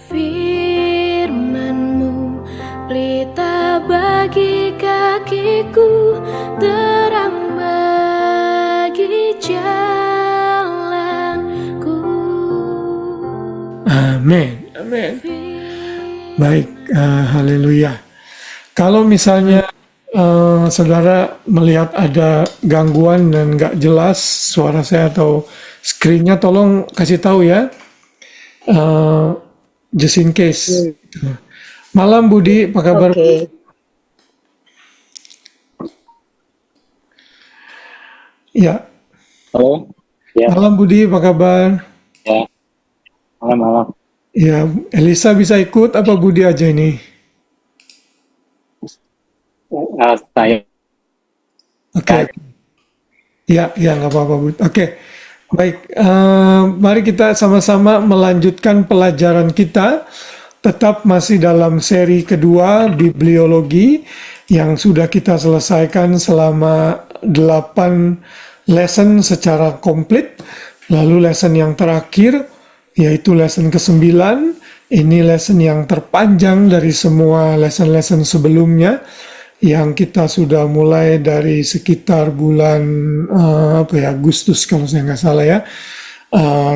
Firman-Mu pelita bagi kakiku, terang bagi jalanku. Amin, amin. Baik, haleluya. Kalau misalnya saudara melihat ada gangguan dan nggak jelas suara saya atau screen-nya, tolong kasih tahu ya, just in case. Malam Budi, apa kabar? Oke. Ya, Halo, ya, malam Budi, apa kabar? ya, malam-malam. Ya, Elisa bisa ikut apa Budi aja ini? Saya, Oke. Ya, nggak apa-apa Bud. Oke, baik. Mari kita sama-sama melanjutkan pelajaran kita. Tetap masih dalam seri kedua bibliologi yang sudah kita selesaikan selama 8 lesson secara komplit. Lalu lesson yang terakhir yaitu lesson ke-9. Ini lesson yang terpanjang dari semua lesson-lesson sebelumnya yang kita sudah mulai dari sekitar bulan Agustus kalau saya nggak salah ya.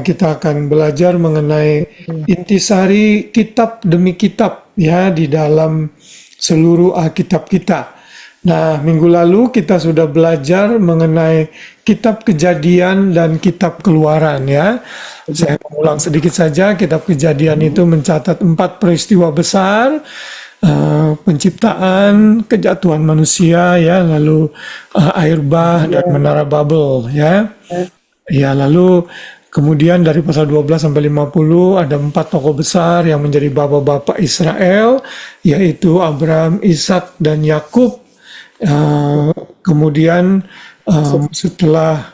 Kita akan belajar mengenai intisari kitab demi kitab ya di dalam seluruh Alkitab kita. Nah, minggu lalu kita sudah belajar mengenai kitab Kejadian dan kitab Keluaran ya. Saya mengulang sedikit saja, kitab Kejadian itu mencatat 4 peristiwa besar, penciptaan, kejatuhan manusia ya, lalu air bah dan menara Babel ya. Ya, lalu kemudian dari pasal 12 sampai 50 ada 4 tokoh besar yang menjadi bapak-bapak Israel, yaitu Abraham, Ishak dan Yakub. Kemudian setelah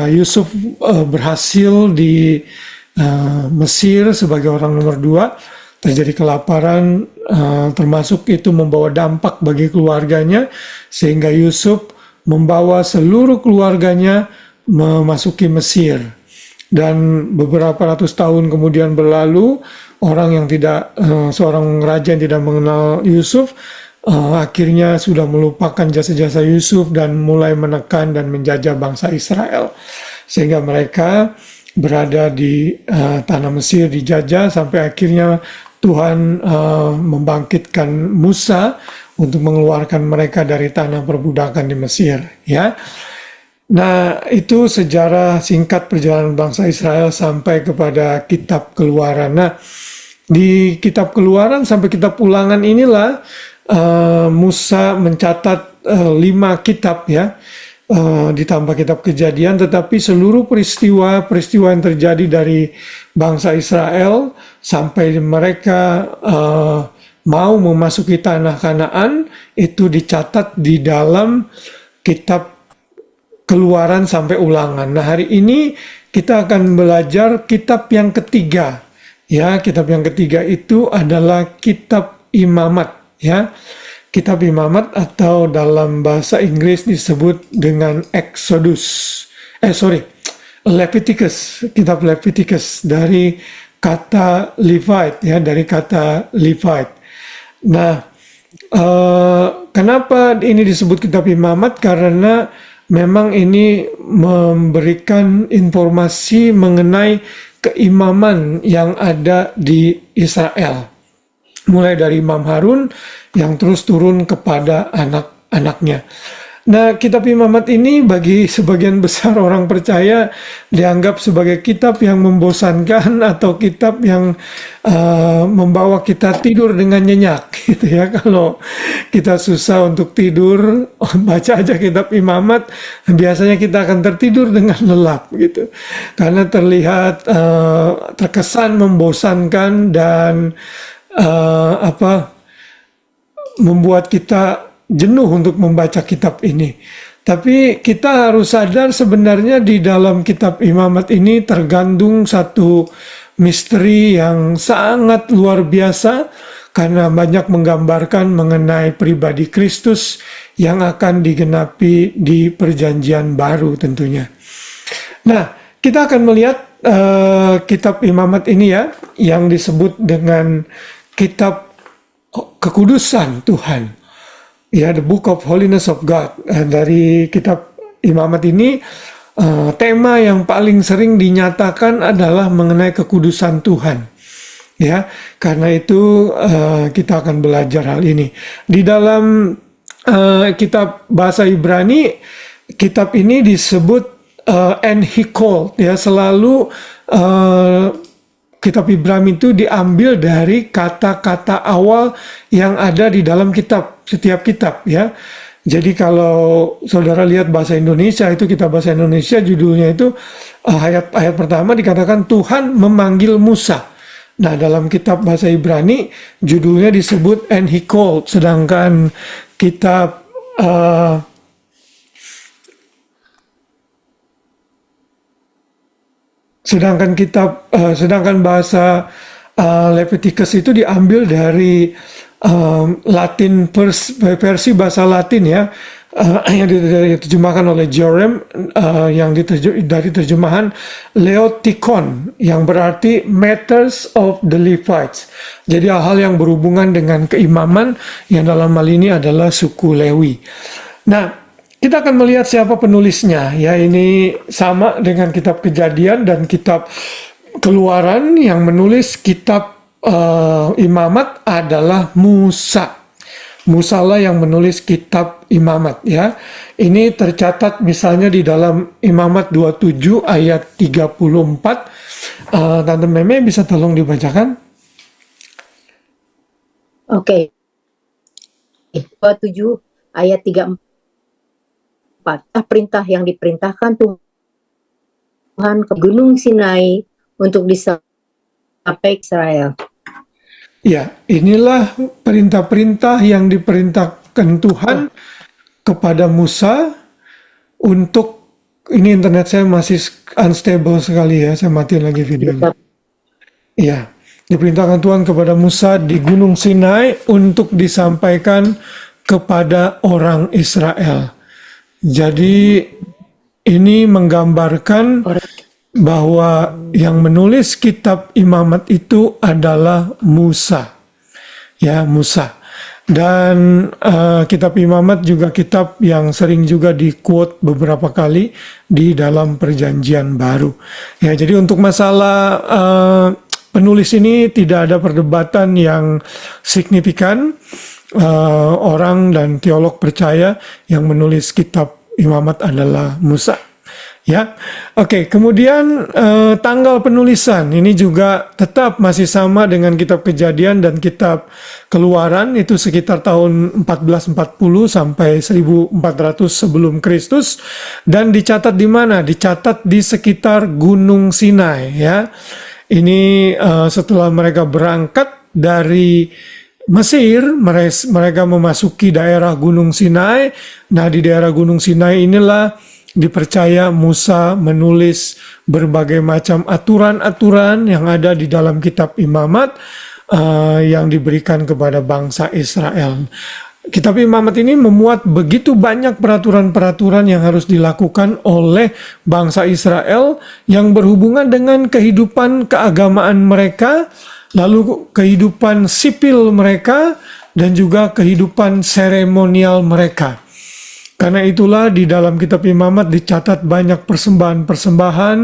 Yusuf berhasil di Mesir sebagai orang nomor 2, terjadi kelaparan, termasuk itu membawa dampak bagi keluarganya, sehingga Yusuf membawa seluruh keluarganya memasuki Mesir. Dan beberapa ratus tahun kemudian berlalu, seorang raja yang tidak mengenal Yusuf akhirnya sudah melupakan jasa-jasa Yusuf dan mulai menekan dan menjajah bangsa Israel, sehingga mereka berada di tanah Mesir dijajah sampai akhirnya Tuhan membangkitkan Musa untuk mengeluarkan mereka dari tanah perbudakan di Mesir ya. Nah, itu sejarah singkat perjalanan bangsa Israel sampai kepada kitab Keluaran. Nah, di kitab Keluaran sampai kitab Ulangan inilah Musa mencatat 5 kitab ya, ditambah kitab Kejadian, tetapi seluruh peristiwa yang terjadi dari bangsa Israel sampai mereka mau memasuki tanah Kanaan itu dicatat di dalam kitab Keluaran sampai Ulangan. Nah, hari ini kita akan belajar kitab yang ketiga ya. Kitab yang ketiga itu adalah kitab Imamat ya. Kitab Imamat atau dalam bahasa Inggris disebut dengan Leviticus, kitab Leviticus, dari kata Levite ya, dari kata Levite. Nah, kenapa ini disebut kitab Imamat? Karena memang ini memberikan informasi mengenai keimaman yang ada di Israel. Mulai dari Imam Harun yang terus turun kepada anak-anaknya. Nah, kitab Imamat ini bagi sebagian besar orang percaya dianggap sebagai kitab yang membosankan atau kitab yang membawa kita tidur dengan nyenyak gitu ya. Kalau kita susah untuk tidur, baca aja kitab Imamat, biasanya kita akan tertidur dengan lelap gitu. Karena terlihat terkesan membosankan dan membuat kita jenuh untuk membaca kitab ini. Tapi kita harus sadar sebenarnya di dalam kitab Imamat ini tergandung satu misteri yang sangat luar biasa, karena banyak menggambarkan mengenai pribadi Kristus yang akan digenapi di perjanjian baru tentunya. Nah, kita akan melihat kitab imamat ini ya, yang disebut dengan kitab kekudusan Tuhan. Ya, the Book of Holiness of God. Dari kitab imamat ini, tema yang paling sering dinyatakan adalah mengenai kekudusan Tuhan. Ya, karena itu kita akan belajar hal ini. Di dalam kitab bahasa Ibrani, kitab ini disebut and he called, ya, selalu kitab Ibrani itu diambil dari kata-kata awal yang ada di dalam setiap kitab, ya. Jadi kalau saudara lihat bahasa Indonesia, itu kitab bahasa Indonesia judulnya itu ayat pertama dikatakan Tuhan memanggil Musa. Nah, dalam kitab bahasa Ibrani judulnya disebut and he called, sedangkan kitab sedangkan bahasa Leviticus itu diambil dari Latin, versi bahasa Latin, ya, yang diterjemahkan oleh Jerem, yang dari terjemahan Leotikon, yang berarti matters of the Levites. Jadi hal-hal yang berhubungan dengan keimaman, yang dalam hal ini adalah suku Lewi. Nah, kita akan melihat siapa penulisnya, ya. Ini sama dengan kitab Kejadian dan kitab Keluaran. Yang menulis kitab imamat adalah Musa. Musa lah yang menulis kitab imamat, ya. Ini tercatat misalnya di dalam Imamat 27 ayat 34. Tante Meme bisa tolong dibacakan? Oke. 27 ayat 34. Perintah yang diperintahkan Tuhan ke Gunung Sinai untuk disampaikan Israel. Ya, inilah perintah-perintah yang diperintahkan Tuhan kepada Musa untuk, ini internet saya masih unstable sekali, ya, saya matiin lagi videonya. Ya, diperintahkan Tuhan kepada Musa di Gunung Sinai untuk disampaikan kepada orang Israel. Jadi ini menggambarkan bahwa yang menulis kitab imamat itu adalah Musa, ya, Musa. Dan kitab imamat juga kitab yang sering juga di-quote beberapa kali di dalam Perjanjian Baru. Ya, jadi untuk masalah penulis ini tidak ada perdebatan yang signifikan. Orang dan teolog percaya yang menulis kitab imamat adalah Musa. Ya, oke. Kemudian tanggal penulisan ini juga tetap masih sama dengan kitab Kejadian dan kitab Keluaran, itu sekitar tahun 1440 sampai 1400 sebelum Kristus, dan dicatat di mana? Dicatat di sekitar Gunung Sinai, ya. Ini setelah mereka berangkat dari Mesir, mereka memasuki daerah Gunung Sinai. Nah, di daerah Gunung Sinai inilah dipercaya Musa menulis berbagai macam aturan-aturan yang ada di dalam kitab imamat yang diberikan kepada bangsa Israel. Kitab imamat ini memuat begitu banyak peraturan-peraturan yang harus dilakukan oleh bangsa Israel yang berhubungan dengan kehidupan keagamaan mereka, lalu kehidupan sipil mereka, dan juga kehidupan seremonial mereka. Karena itulah di dalam kitab imamat dicatat banyak persembahan-persembahan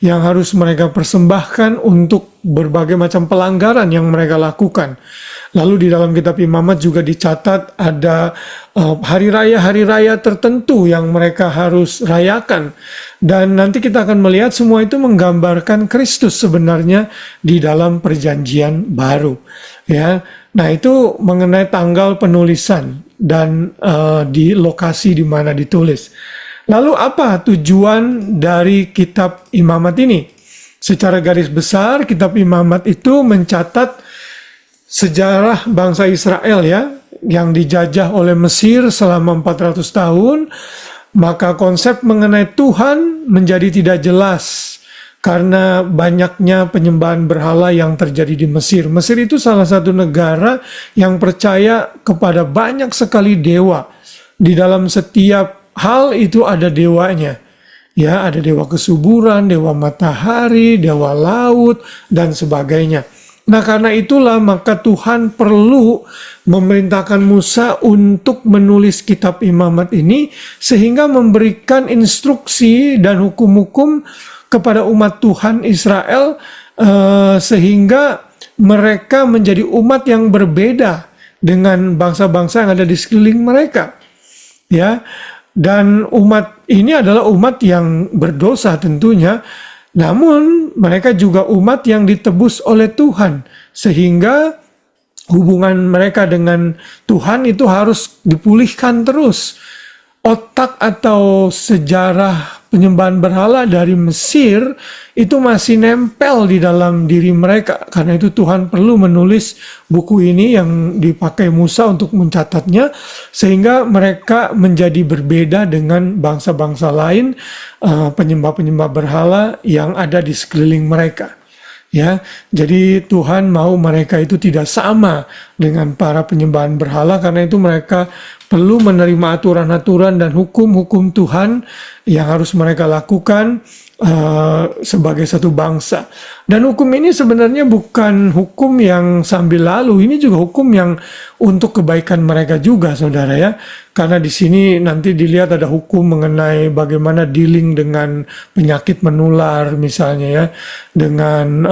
yang harus mereka persembahkan untuk berbagai macam pelanggaran yang mereka lakukan. Lalu di dalam kitab imamat juga dicatat ada hari raya tertentu yang mereka harus rayakan. Dan nanti kita akan melihat semua itu menggambarkan Kristus sebenarnya di dalam Perjanjian Baru. Ya, nah itu mengenai tanggal penulisan dan di lokasi di mana ditulis. Lalu apa tujuan dari kitab imamat ini? Secara garis besar, kitab imamat itu mencatat sejarah bangsa Israel, ya, yang dijajah oleh Mesir selama 400 tahun. Maka konsep mengenai Tuhan menjadi tidak jelas karena banyaknya penyembahan berhala yang terjadi di Mesir. Mesir itu salah satu negara yang percaya kepada banyak sekali dewa. Di dalam setiap hal itu ada dewanya. Ya, ada dewa kesuburan, dewa matahari, dewa laut, dan sebagainya. Nah, karena itulah maka Tuhan perlu memerintahkan Musa untuk menulis kitab imamat ini sehingga memberikan instruksi dan hukum-hukum kepada umat Tuhan Israel sehingga mereka menjadi umat yang berbeda dengan bangsa-bangsa yang ada di sekeliling mereka. Ya, dan umat ini adalah umat yang berdosa tentunya, namun mereka juga umat yang ditebus oleh Tuhan, sehingga hubungan mereka dengan Tuhan itu harus dipulihkan terus. Otak atau sejarah penyembahan berhala dari Mesir itu masih nempel di dalam diri mereka. Karena itu Tuhan perlu menulis buku ini yang dipakai Musa untuk mencatatnya, sehingga mereka menjadi berbeda dengan bangsa-bangsa lain, penyembah-penyembah berhala yang ada di sekeliling mereka. Ya, jadi Tuhan mau mereka itu tidak sama dengan para penyembahan berhala, karena itu mereka perlu menerima aturan-aturan dan hukum-hukum Tuhan yang harus mereka lakukan sebagai satu bangsa. Dan hukum ini sebenarnya bukan hukum yang sambil lalu, ini juga hukum yang untuk kebaikan mereka juga, saudara ya. Karena di sini nanti dilihat ada hukum mengenai bagaimana dealing dengan penyakit menular misalnya ya, dengan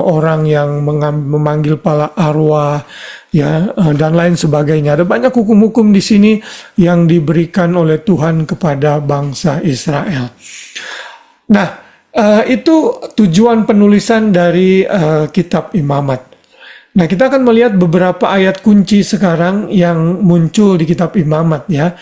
orang yang memanggil pala arwah ya, dan lain sebagainya. Ada banyak hukum-hukum di sini yang diberikan oleh Tuhan kepada bangsa Israel. Nah, itu tujuan penulisan dari kitab imamat. Nah, kita akan melihat beberapa ayat kunci sekarang yang muncul di kitab imamat ya,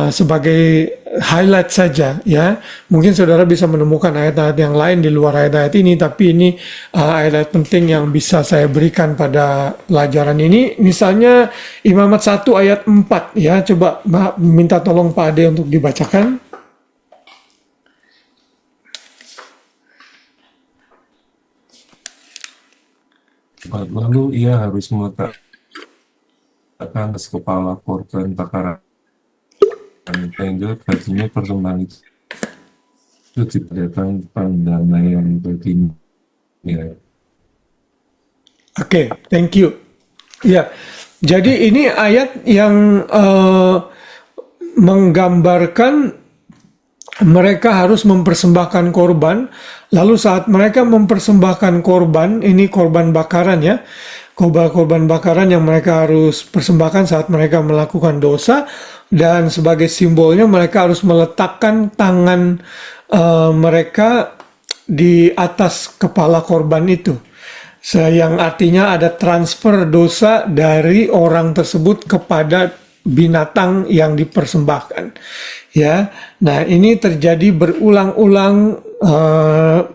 sebagai highlight saja ya. Mungkin saudara bisa menemukan ayat-ayat yang lain di luar ayat-ayat ini, tapi ini ayat-ayat penting yang bisa saya berikan pada pelajaran ini. Misalnya imamat 1 ayat 4 ya, coba minta tolong Pak Ade untuk dibacakan. Lalu ia harus meletakkan atas kepala korban bakaran sehingga baginya persembahan itu diadakan pendamaian baginya. Oke, thank you. Ya, jadi ini ayat yang menggambarkan mereka harus mempersembahkan korban. Lalu saat mereka mempersembahkan korban, ini korban bakaran ya, korban bakaran yang mereka harus persembahkan saat mereka melakukan dosa, dan sebagai simbolnya mereka harus meletakkan tangan mereka di atas kepala korban itu, yang artinya ada transfer dosa dari orang tersebut kepada binatang yang dipersembahkan. Ya, nah ini terjadi berulang-ulang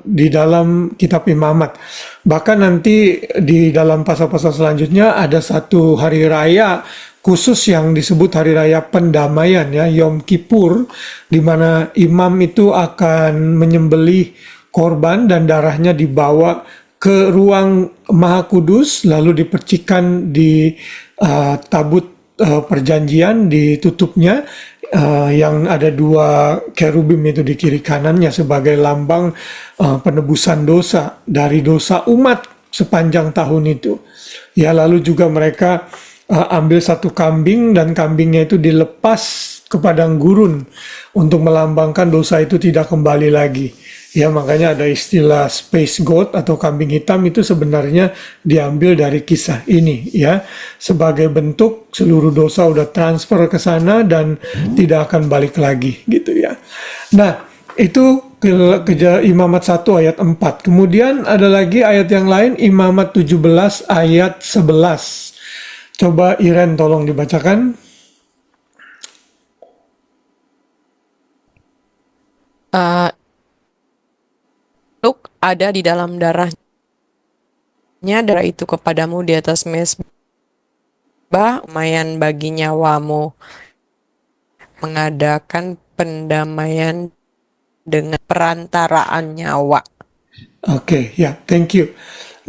di dalam kitab imamat. Bahkan nanti di dalam pasal-pasal selanjutnya ada satu hari raya khusus yang disebut hari raya pendamaian ya, Yom Kippur, di mana imam itu akan menyembelih korban dan darahnya dibawa ke ruang Maha Kudus, lalu dipercikan di tabut perjanjian, ditutupnya, yang ada 2 kerubim itu di kiri kanannya sebagai lambang penebusan dosa dari dosa umat sepanjang tahun itu. Ya, lalu juga mereka ambil satu kambing dan kambingnya itu dilepas ke padang gurun untuk melambangkan dosa itu tidak kembali lagi. Ya, makanya ada istilah space goat atau kambing hitam, itu sebenarnya diambil dari kisah ini ya. Sebagai bentuk seluruh dosa udah transfer ke sana dan tidak akan balik lagi gitu ya. Nah, itu imamat 1 ayat 4. Kemudian ada lagi ayat yang lain, imamat 17 ayat 11. Coba Iren tolong dibacakan. Ada di dalam darahnya, darah itu kepadamu di atas mezbah, lumayan bagi nyawamu, mengadakan pendamaian dengan perantaraan nyawa. Oke, ya, thank you.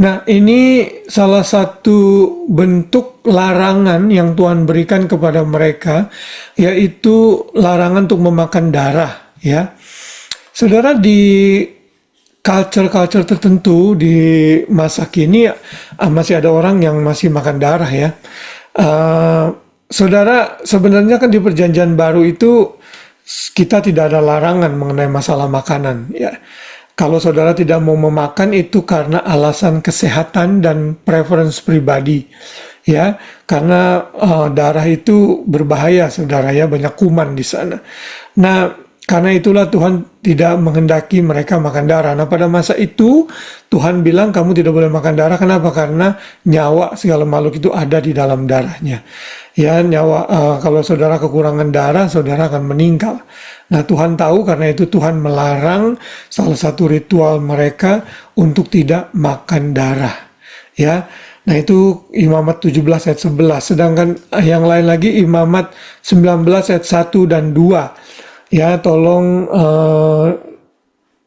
Nah, ini salah satu bentuk larangan yang Tuhan berikan kepada mereka, yaitu larangan untuk memakan darah, ya. Saudara, di culture-culture tertentu di masa kini masih ada orang yang masih makan darah ya. Saudara, sebenarnya kan di Perjanjian Baru itu kita tidak ada larangan mengenai masalah makanan ya. Kalau saudara tidak mau memakan itu karena alasan kesehatan dan preference pribadi ya, karena darah itu berbahaya saudara ya, banyak kuman di sana. Nah, karena itulah Tuhan tidak menghendaki mereka makan darah. Nah, pada masa itu Tuhan bilang kamu tidak boleh makan darah. Kenapa? Karena nyawa segala makhluk itu ada di dalam darahnya. Ya, nyawa kalau saudara kekurangan darah, saudara akan meninggal. Nah, Tuhan tahu, karena itu Tuhan melarang salah satu ritual mereka untuk tidak makan darah. Ya. Nah, itu Imamat 17 ayat 11. Sedangkan yang lain lagi Imamat 19 ayat 1 dan 2. Ya, tolong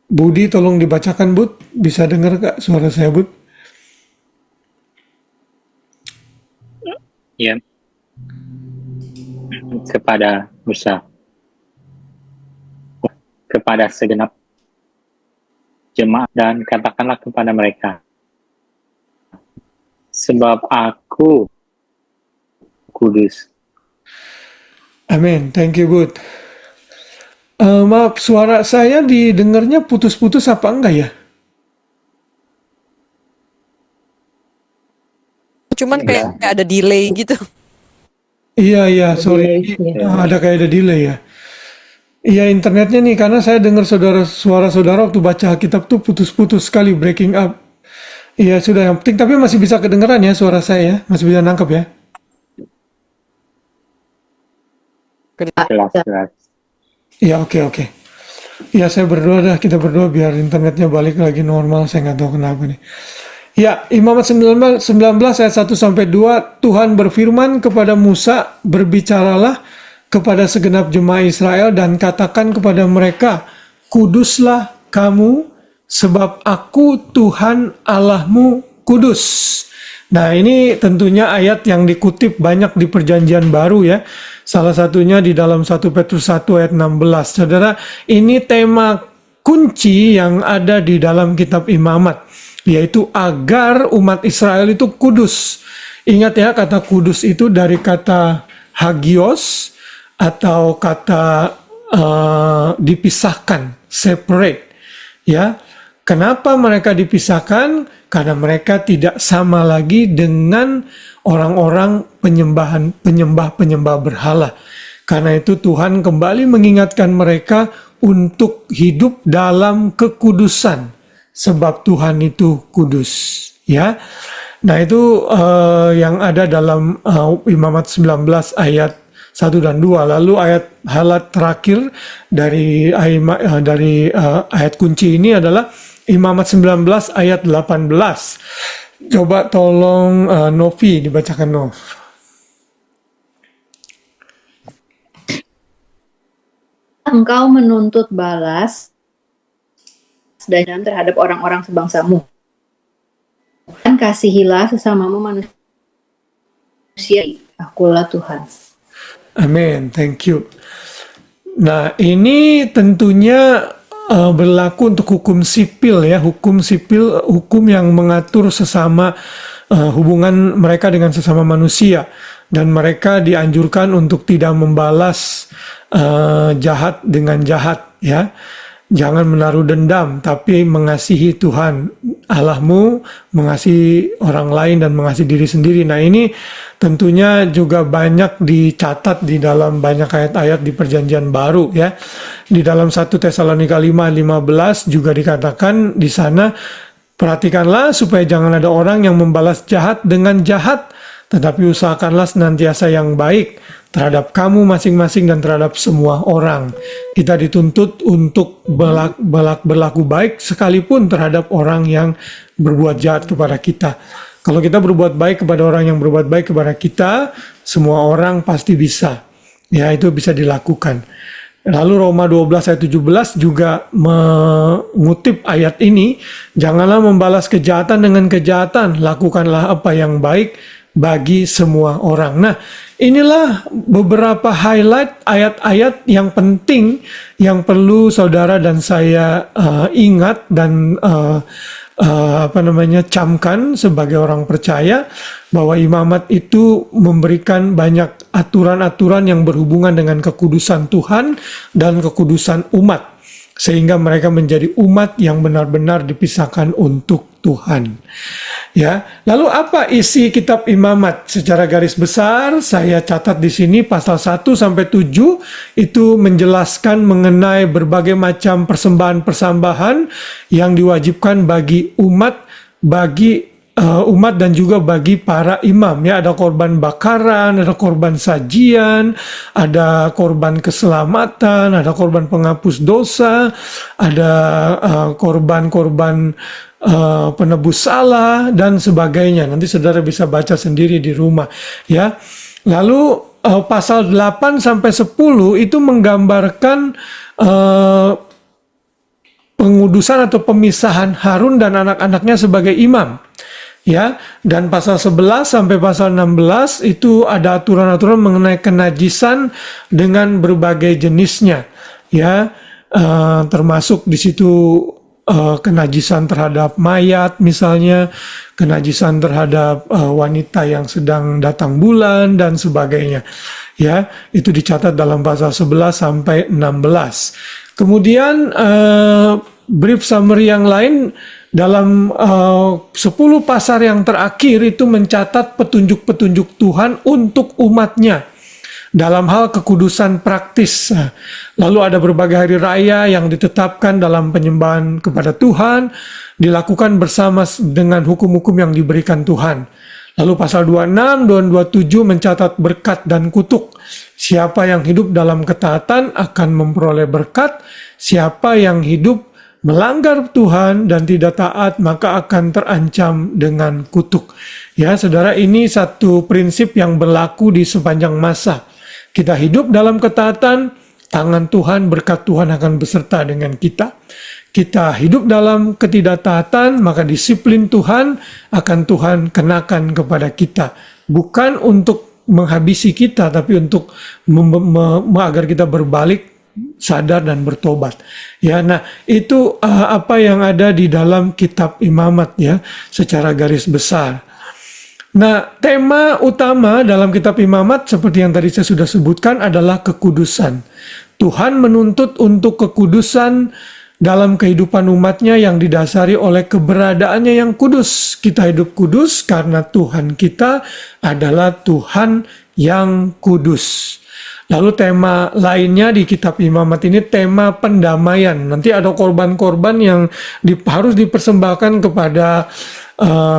Budi, tolong dibacakan, Bud. Bisa dengar gak suara saya, Bud? Ya. Kepada Musa, kepada segenap jemaat, dan katakanlah kepada mereka, sebab aku kudus. Amin. Thank you, Bud. Maaf, suara saya didengarnya putus-putus apa enggak ya? Cuman kayak ada delay gitu. Iya, sorry. Ada kayak ada delay ya. Iya, internetnya nih, karena saya dengar suara saudara waktu baca kitab tuh putus-putus sekali, breaking up. Iya, sudah, yang penting, tapi masih bisa kedengeran ya suara saya ya, masih bisa nangkep ya. Jelas. Iya, oke. Iya, saya berdoa dah, kita berdoa biar internetnya balik lagi normal, saya nggak tahu kenapa nih. Ya, Imamat 19 ayat 1 sampai 2, Tuhan berfirman kepada Musa, berbicaralah kepada segenap jemaah Israel dan katakan kepada mereka, kuduslah kamu sebab aku Tuhan Allahmu kudus. Nah, ini tentunya ayat yang dikutip banyak di Perjanjian Baru ya. Salah satunya di dalam 1 Petrus 1 ayat 16. Saudara, ini tema kunci yang ada di dalam kitab Imamat, yaitu agar umat Israel itu kudus. Ingat ya, kata kudus itu dari kata hagios, atau kata dipisahkan, separate. Ya, kenapa mereka dipisahkan? Karena mereka tidak sama lagi dengan orang-orang penyembah berhala. Karena itu Tuhan kembali mengingatkan mereka untuk hidup dalam kekudusan, sebab Tuhan itu kudus. Ya, nah itu yang ada dalam Imamat 19 ayat 1 dan 2. Lalu halat terakhir dari ayat kunci ini adalah Imamat 19 ayat 18. Coba tolong Novi dibacakan, Nov. Engkau menuntut balas dan terhadap orang-orang sebangsamu. Dan kasihilah sesamamu manusia. Akulah Tuhan. Amin, thank you. Nah, ini tentunya berlaku untuk hukum sipil ya, hukum yang mengatur sesama hubungan mereka dengan sesama manusia, dan mereka dianjurkan untuk tidak membalas jahat dengan jahat ya. Jangan menaruh dendam, tapi mengasihi Tuhan Allahmu, mengasihi orang lain dan mengasihi diri sendiri. Nah, ini tentunya juga banyak dicatat di dalam banyak ayat-ayat di Perjanjian Baru ya. Di dalam 1 Tesalonika 5:15 juga dikatakan di sana, perhatikanlah supaya jangan ada orang yang membalas jahat dengan jahat, tetapi usahakanlah senantiasa yang baik terhadap kamu masing-masing dan terhadap semua orang. Kita dituntut untuk berlaku baik sekalipun terhadap orang yang berbuat jahat kepada kita. Kalau kita berbuat baik kepada orang yang berbuat baik kepada kita, semua orang pasti bisa. Ya, itu bisa dilakukan. Lalu Roma 12 ayat 17 juga mengutip ayat ini, janganlah membalas kejahatan dengan kejahatan, lakukanlah apa yang baik bagi semua orang. Nah, inilah beberapa highlight ayat-ayat yang penting yang perlu saudara dan saya ingat dan camkan sebagai orang percaya, bahwa imamat itu memberikan banyak aturan-aturan yang berhubungan dengan kekudusan Tuhan dan kekudusan umat, sehingga mereka menjadi umat yang benar-benar dipisahkan untuk Tuhan. Ya, lalu apa isi kitab imamat? Secara garis besar saya catat di sini pasal 1 sampai 7 itu menjelaskan mengenai berbagai macam persembahan-persembahan yang diwajibkan bagi umat, umat dan juga bagi para imam. Ya, ada korban bakaran, ada korban sajian, ada korban keselamatan, ada korban penghapus dosa, ada korban-korban penebus salah dan sebagainya. Nanti saudara bisa baca sendiri di rumah, ya. Lalu pasal 8 sampai 10 itu menggambarkan pengudusan atau pemisahan Harun dan anak-anaknya sebagai imam. Ya, dan pasal 11 sampai pasal 16 itu ada aturan-aturan mengenai kenajisan dengan berbagai jenisnya. Ya, termasuk di situ kenajisan terhadap mayat, misalnya kenajisan terhadap wanita yang sedang datang bulan dan sebagainya. Ya, itu dicatat dalam pasal 11 sampai 16. Kemudian brief summary yang lain dalam 10 pasal yang terakhir itu mencatat petunjuk-petunjuk Tuhan untuk umatnya dalam hal kekudusan praktis. Lalu ada berbagai hari raya yang ditetapkan dalam penyembahan kepada Tuhan, dilakukan bersama dengan hukum-hukum yang diberikan Tuhan. Lalu pasal 26 dan 27 mencatat berkat dan kutuk. Siapa yang hidup dalam ketaatan akan memperoleh berkat, siapa yang hidup melanggar Tuhan dan tidak taat maka akan terancam dengan kutuk. Ya, saudara, ini satu prinsip yang berlaku di sepanjang masa. Kita hidup dalam ketaatan, tangan Tuhan, berkat Tuhan akan beserta dengan kita. Kita hidup dalam ketidaktaatan, maka disiplin Tuhan akan Tuhan kenakan kepada kita. Bukan untuk menghabisi kita, tapi untuk agar kita berbalik, sadar dan bertobat. Ya, nah itu apa yang ada di dalam kitab imamat, ya, secara garis besar. Nah, tema utama dalam kitab imamat seperti yang tadi saya sudah sebutkan adalah kekudusan. Tuhan menuntut untuk kekudusan dalam kehidupan umatnya yang didasari oleh keberadaannya yang kudus. Kita hidup kudus karena Tuhan kita adalah Tuhan yang kudus. Lalu tema lainnya di kitab imamat ini tema pendamaian. Nanti ada korban-korban yang harus dipersembahkan kepada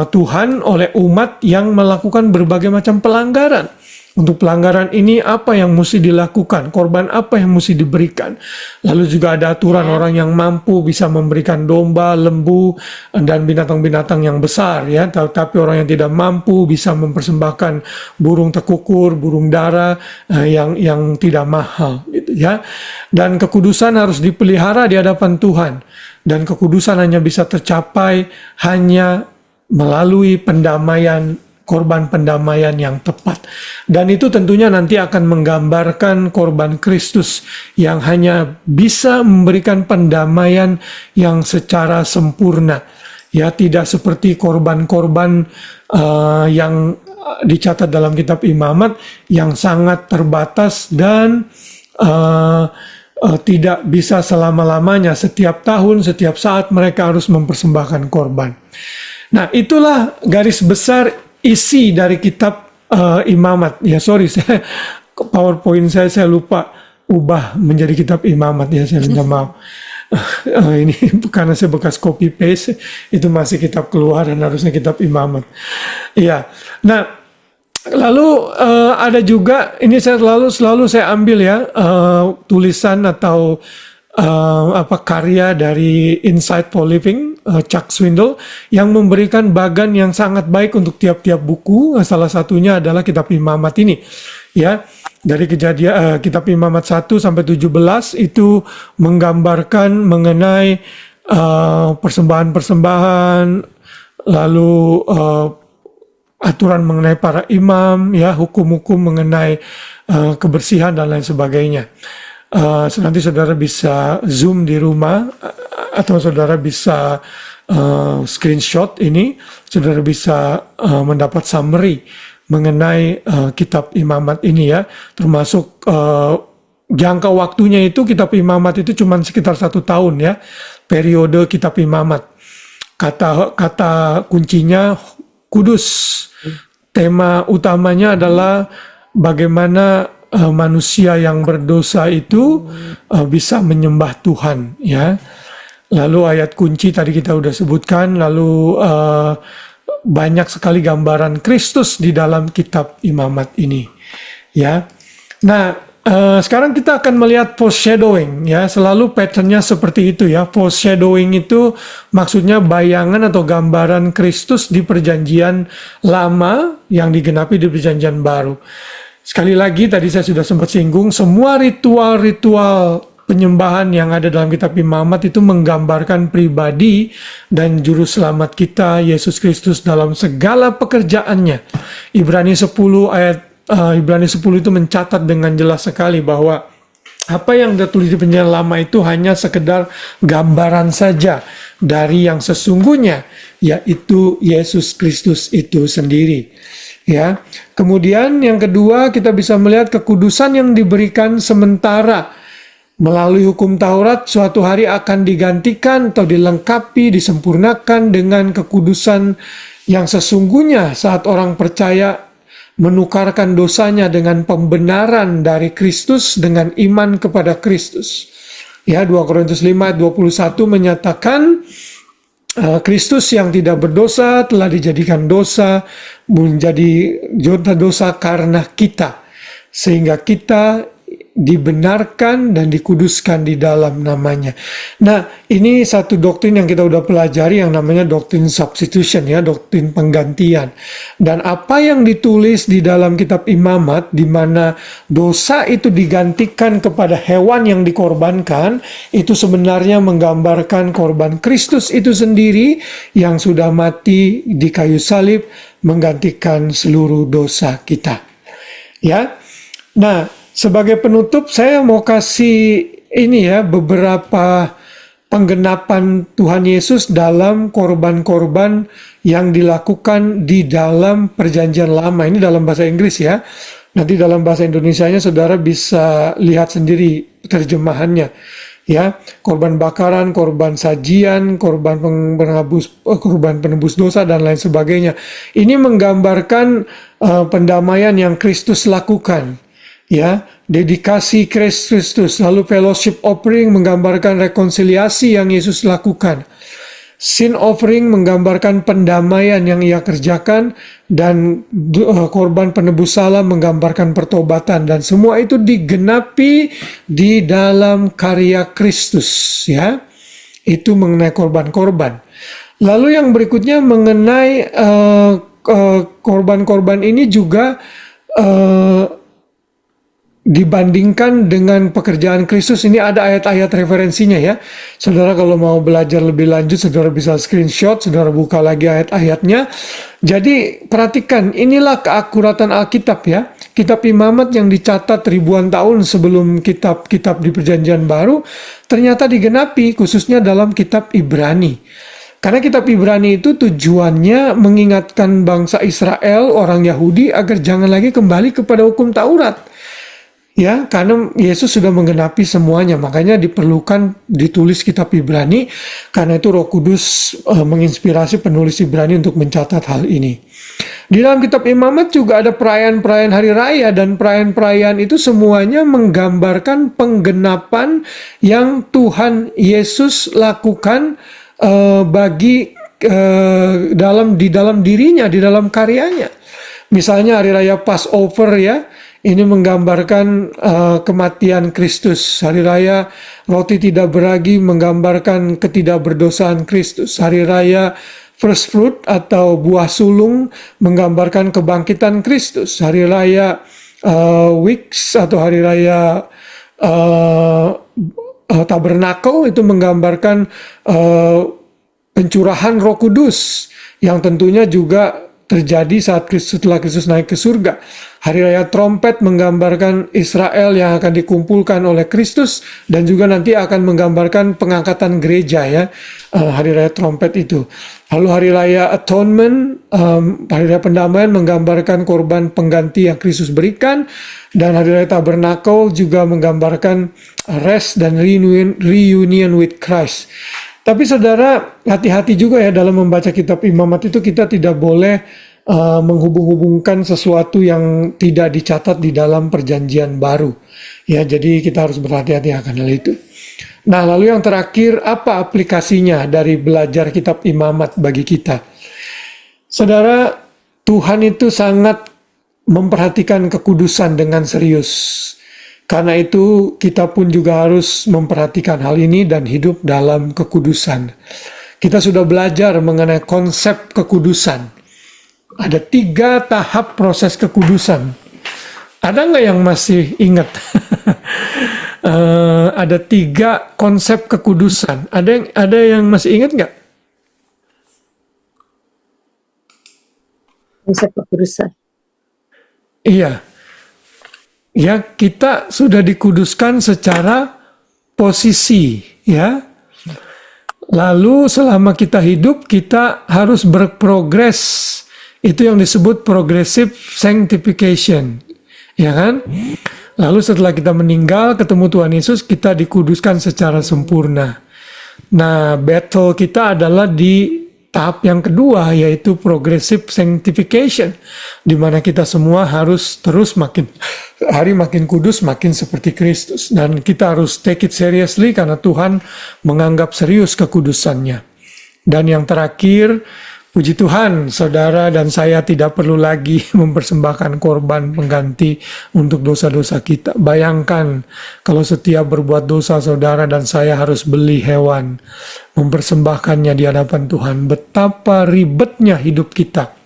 Tuhan oleh umat yang melakukan berbagai macam pelanggaran. Untuk pelanggaran ini apa yang mesti dilakukan, korban apa yang mesti diberikan. Lalu juga ada aturan orang yang mampu bisa memberikan domba, lembu, dan binatang-binatang yang besar, ya. Tapi orang yang tidak mampu bisa mempersembahkan burung tekukur, burung dara yang tidak mahal, gitu, ya. Dan kekudusan harus dipelihara di hadapan Tuhan. Dan kekudusan hanya bisa tercapai hanya melalui pendamaian, korban pendamaian yang tepat. Dan itu tentunya nanti akan menggambarkan korban Kristus yang hanya bisa memberikan pendamaian yang secara sempurna. Ya, tidak seperti korban-korban yang dicatat dalam kitab imamat yang sangat terbatas dan tidak bisa selama-lamanya. Setiap tahun, setiap saat mereka harus mempersembahkan korban. Nah, itulah garis besar isi dari kitab imamat. Ya, sorry, PowerPoint saya lupa ubah menjadi kitab imamat, ya, saya minta maaf. Ini karena saya bekas copy paste, itu masih kitab Keluaran, harusnya kitab imamat. Ya, nah lalu ada juga ini saya selalu saya ambil, ya, tulisan atau karya dari Insightful Living, Chuck Swindoll, yang memberikan bagan yang sangat baik untuk tiap-tiap buku. Salah satunya adalah kitab imamat ini, ya. Dari kejadian kitab imamat 1 sampai 17 itu menggambarkan mengenai persembahan-persembahan, lalu aturan mengenai para imam, ya, hukum-hukum mengenai kebersihan dan lain sebagainya. Nanti saudara bisa zoom di rumah atau saudara bisa screenshot ini, saudara bisa mendapat summary mengenai kitab imamat ini, ya, termasuk jangka waktunya itu kitab imamat itu cuma sekitar 1 tahun, ya, periode kitab imamat. Kata kuncinya kudus. Tema utamanya adalah bagaimana manusia yang berdosa itu bisa menyembah Tuhan, ya. Lalu ayat kunci tadi kita udah sebutkan, lalu banyak sekali gambaran Kristus di dalam kitab imamat ini, ya. Nah, sekarang kita akan melihat foreshadowing, ya. Selalu patternnya seperti itu, ya. Foreshadowing itu maksudnya bayangan atau gambaran Kristus di perjanjian lama yang digenapi di perjanjian baru. Sekali lagi tadi saya sudah sempat singgung, semua ritual-ritual penyembahan yang ada dalam kitab imamat itu menggambarkan pribadi dan juru selamat kita Yesus Kristus dalam segala pekerjaannya. Ibrani 10 itu mencatat dengan jelas sekali bahwa apa yang ditulis di perjanjian lama itu hanya sekedar gambaran saja dari yang sesungguhnya, yaitu Yesus Kristus itu sendiri. Ya. Kemudian yang kedua, kita bisa melihat kekudusan yang diberikan sementara. Melalui hukum Taurat, suatu hari akan digantikan atau dilengkapi, disempurnakan dengan kekudusan yang sesungguhnya saat orang percaya menukarkan dosanya dengan pembenaran dari Kristus dengan iman kepada Kristus. Ya, 2 Korintus 5 ayat 21 menyatakan Kristus yang tidak berdosa telah dijadikan dosa menjadi dosa karena kita, sehingga kita dibenarkan dan dikuduskan di dalam namanya. Nah, ini satu doktrin yang kita udah pelajari yang namanya doktrin substitution, ya, doktrin penggantian. Dan apa yang ditulis di dalam kitab imamat, di mana dosa itu digantikan kepada hewan yang dikorbankan, itu sebenarnya menggambarkan korban Kristus itu sendiri yang sudah mati di kayu salib menggantikan seluruh dosa kita. Ya. Nah, sebagai penutup saya mau kasih ini, ya, beberapa penggenapan Tuhan Yesus dalam korban-korban yang dilakukan di dalam perjanjian lama. Ini dalam bahasa Inggris, ya. Nanti dalam bahasa Indonesianya saudara bisa lihat sendiri terjemahannya. Ya, korban bakaran, korban sajian, korban penebus dosa dan lain sebagainya. Ini menggambarkan pendamaian yang Kristus lakukan. Ya, dedikasi Kristus, lalu fellowship offering menggambarkan rekonsiliasi yang Yesus lakukan. Sin offering menggambarkan pendamaian yang ia kerjakan, dan korban penebus salah menggambarkan pertobatan, dan semua itu digenapi di dalam karya Kristus, ya. Itu mengenai korban-korban. Lalu yang berikutnya mengenai korban-korban ini juga dibandingkan dengan pekerjaan Kristus. Ini ada ayat-ayat referensinya, ya. Saudara kalau mau belajar lebih lanjut, saudara bisa screenshot, saudara buka lagi ayat-ayatnya. Jadi perhatikan, inilah keakuratan Alkitab, ya. Kitab imamat yang dicatat ribuan tahun sebelum kitab-kitab di perjanjian baru ternyata digenapi khususnya dalam kitab Ibrani. Karena kitab Ibrani itu tujuannya mengingatkan bangsa Israel, orang Yahudi, agar jangan lagi kembali kepada hukum Taurat. Ya, karena Yesus sudah menggenapi semuanya, makanya diperlukan ditulis kitab Ibrani. Karena itu Roh Kudus menginspirasi penulis Ibrani untuk mencatat hal ini. Di dalam kitab imamat juga ada perayaan-perayaan hari raya, dan perayaan-perayaan itu semuanya menggambarkan penggenapan yang Tuhan Yesus lakukan di dalam dirinya, di dalam karyanya. Misalnya hari raya Passover, ya. Ini menggambarkan kematian Kristus. Hari raya roti tidak beragi menggambarkan ketidakberdosaan Kristus. Hari raya first fruit atau buah sulung menggambarkan kebangkitan Kristus. Hari raya Weeks atau hari raya Tabernakel itu menggambarkan pencurahan Roh Kudus, yang tentunya juga terjadi setelah Kristus naik ke surga. Hari raya trompet menggambarkan Israel yang akan dikumpulkan oleh Kristus, dan juga nanti akan menggambarkan pengangkatan gereja ya, hari raya trompet itu. Lalu hari raya atonement, hari raya pendamaian menggambarkan korban pengganti yang Kristus berikan, dan hari raya tabernakel juga menggambarkan rest dan reunion with Christ. Tapi saudara, hati-hati juga ya dalam membaca kitab Imamat itu, kita tidak boleh menghubung-hubungkan sesuatu yang tidak dicatat di dalam perjanjian baru. Ya, jadi kita harus berhati-hati akan hal itu. Nah, lalu yang terakhir, apa aplikasinya dari belajar kitab Imamat bagi kita? Saudara, Tuhan itu sangat memperhatikan kekudusan dengan serius. Karena itu kita pun juga harus memperhatikan hal ini dan hidup dalam kekudusan. Kita sudah belajar mengenai konsep kekudusan. Ada 3 tahap proses kekudusan. Ada nggak yang masih ingat? Ada 3 konsep kekudusan. Ada yang masih ingat nggak? Konsep kekudusan. Iya. Ya, kita sudah dikuduskan secara posisi, ya. Lalu selama kita hidup, kita harus berprogres. Itu yang disebut progressive sanctification, ya kan? Lalu setelah kita meninggal, ketemu Tuhan Yesus, kita dikuduskan secara sempurna. Nah, battle kita adalah di tahap yang kedua, yaitu progressive sanctification, di mana kita semua harus terus makin hari makin kudus, makin seperti Kristus. Dan kita harus take it seriously karena Tuhan menganggap serius kekudusannya. Dan yang terakhir, puji Tuhan, saudara dan saya tidak perlu lagi mempersembahkan korban pengganti untuk dosa-dosa kita. Bayangkan kalau setiap berbuat dosa, saudara dan saya harus beli hewan, mempersembahkannya di hadapan Tuhan. Betapa ribetnya hidup kita.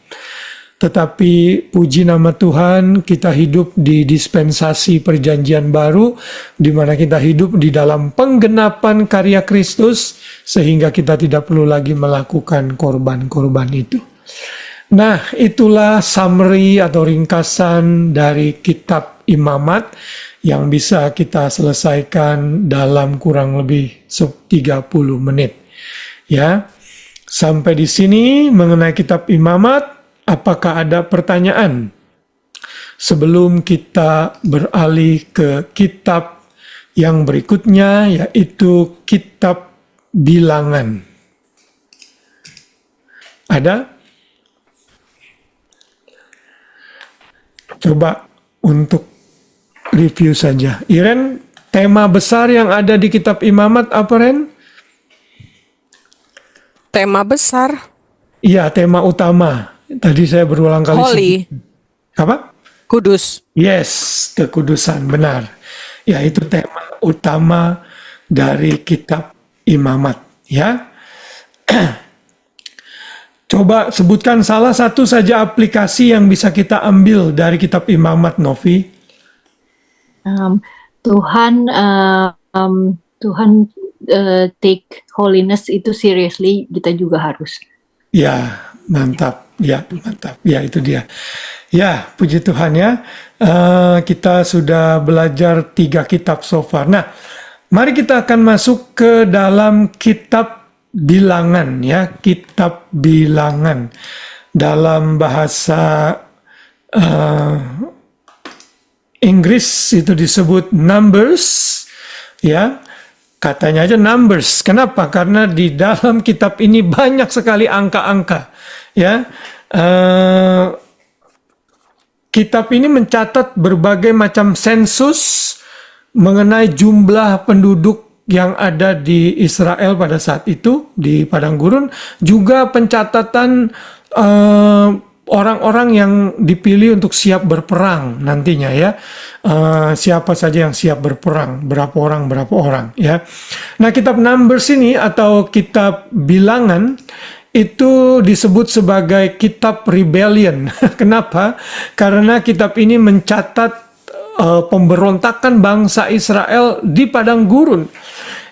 Tetapi puji nama Tuhan, kita hidup di dispensasi perjanjian baru, di mana kita hidup di dalam penggenapan karya Kristus, sehingga kita tidak perlu lagi melakukan korban-korban itu. Nah, itulah summary atau ringkasan dari kitab Imamat yang bisa kita selesaikan dalam kurang lebih 30 menit. Ya, sampai di sini mengenai kitab Imamat. Apakah ada pertanyaan sebelum kita beralih ke kitab yang berikutnya, yaitu kitab Bilangan? Ada? Coba untuk review saja. Iren, tema besar yang ada di kitab Imamat apa, Ren? Tema besar. Iya, tema utama. Tadi saya berulang kali. Holy. Apa? Kudus. Yes, kekudusan, benar. Ya, itu tema utama dari kitab Imamat, ya. Coba sebutkan salah satu saja aplikasi yang bisa kita ambil dari kitab Imamat, Novi. Tuhan take holiness itu seriously, kita juga harus. Ya, mantap. Ya, mantap. Ya, itu dia. Ya, puji Tuhan ya. Kita sudah belajar 3 kitab so far. Nah, mari kita akan masuk ke dalam kitab Bilangan ya. Kitab Bilangan. Dalam bahasa Inggris itu disebut Numbers ya. Katanya aja Numbers. Kenapa? Karena di dalam kitab ini banyak sekali angka-angka. Ya, kitab ini mencatat berbagai macam sensus mengenai jumlah penduduk yang ada di Israel pada saat itu di padang gurun, juga pencatatan orang-orang yang dipilih untuk siap berperang nantinya ya. Siapa saja yang siap berperang, berapa orang ya. Nah, kitab Numbers ini atau kitab Bilangan itu disebut sebagai kitab rebellion. Kenapa? Karena kitab ini mencatat pemberontakan bangsa Israel di padang gurun.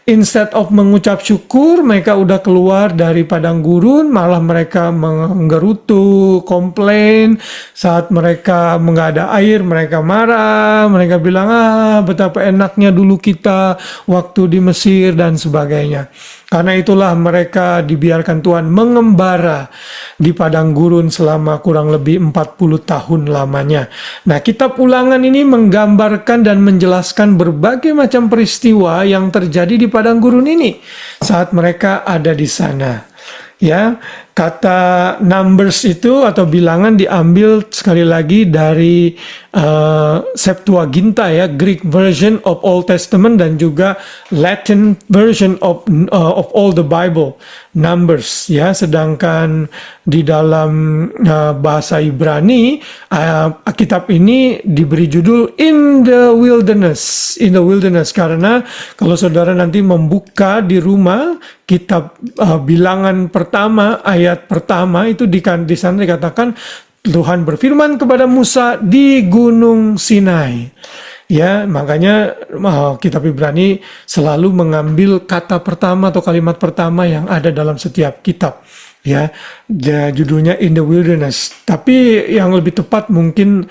instead of mengucap syukur, mereka udah keluar dari padang gurun, malah mereka menggerutu, komplain. Saat mereka nggak ada air, mereka marah, mereka bilang, betapa enaknya dulu kita waktu di Mesir dan sebagainya. Karena itulah mereka dibiarkan Tuhan mengembara di padang gurun selama kurang lebih 40 tahun lamanya. Nah, kitab Ulangan ini menggambarkan dan menjelaskan berbagai macam peristiwa yang terjadi di padang gurun ini saat mereka ada di sana. Ya, kata numbers itu atau bilangan diambil sekali lagi dari Septuaginta ya, Greek version of Old Testament dan juga Latin version of all the Bible, numbers ya. Sedangkan di dalam bahasa Ibrani kitab ini diberi judul In the Wilderness, karena kalau saudara nanti membuka di rumah kitab Bilangan pertama ayat pertama itu di sana dikatakan Tuhan berfirman kepada Musa di Gunung Sinai. Ya, makanya kitab Ibrani selalu mengambil kata pertama atau kalimat pertama yang ada dalam setiap kitab. Ya, judulnya In the Wilderness. Tapi yang lebih tepat mungkin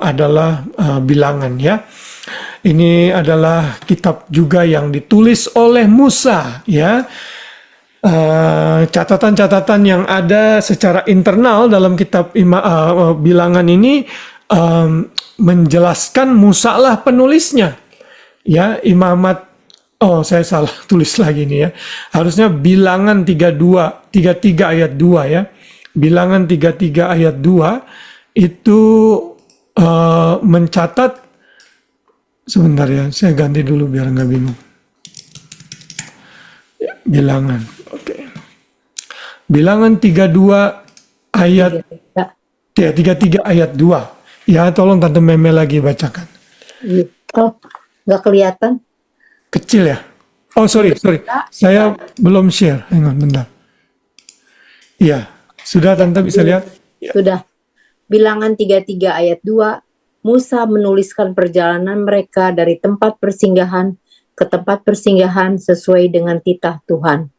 adalah Bilangan ya. Ini adalah kitab juga yang ditulis oleh Musa ya. Catatan-catatan yang ada secara internal dalam kitab Bilangan ini menjelaskan Musa lah penulisnya ya. Imamat, saya salah tulis lagi nih ya, harusnya Bilangan 33 ayat 2 ya. Bilangan 33 ayat 2 itu mencatat, sebentar ya, saya ganti dulu biar nggak bingung ya, Bilangan. Oke. Bilangan 32 ayat 33 ayat 2. Ya, tolong Tante Meme lagi bacakan. Oh, nggak kelihatan. Kecil ya? Oh, sorry. Saya belum share. Hang on, bentar. Iya, sudah Tante bisa lihat? Ya. Sudah. Bilangan 33 ayat 2, Musa menuliskan perjalanan mereka dari tempat persinggahan ke tempat persinggahan sesuai dengan titah Tuhan.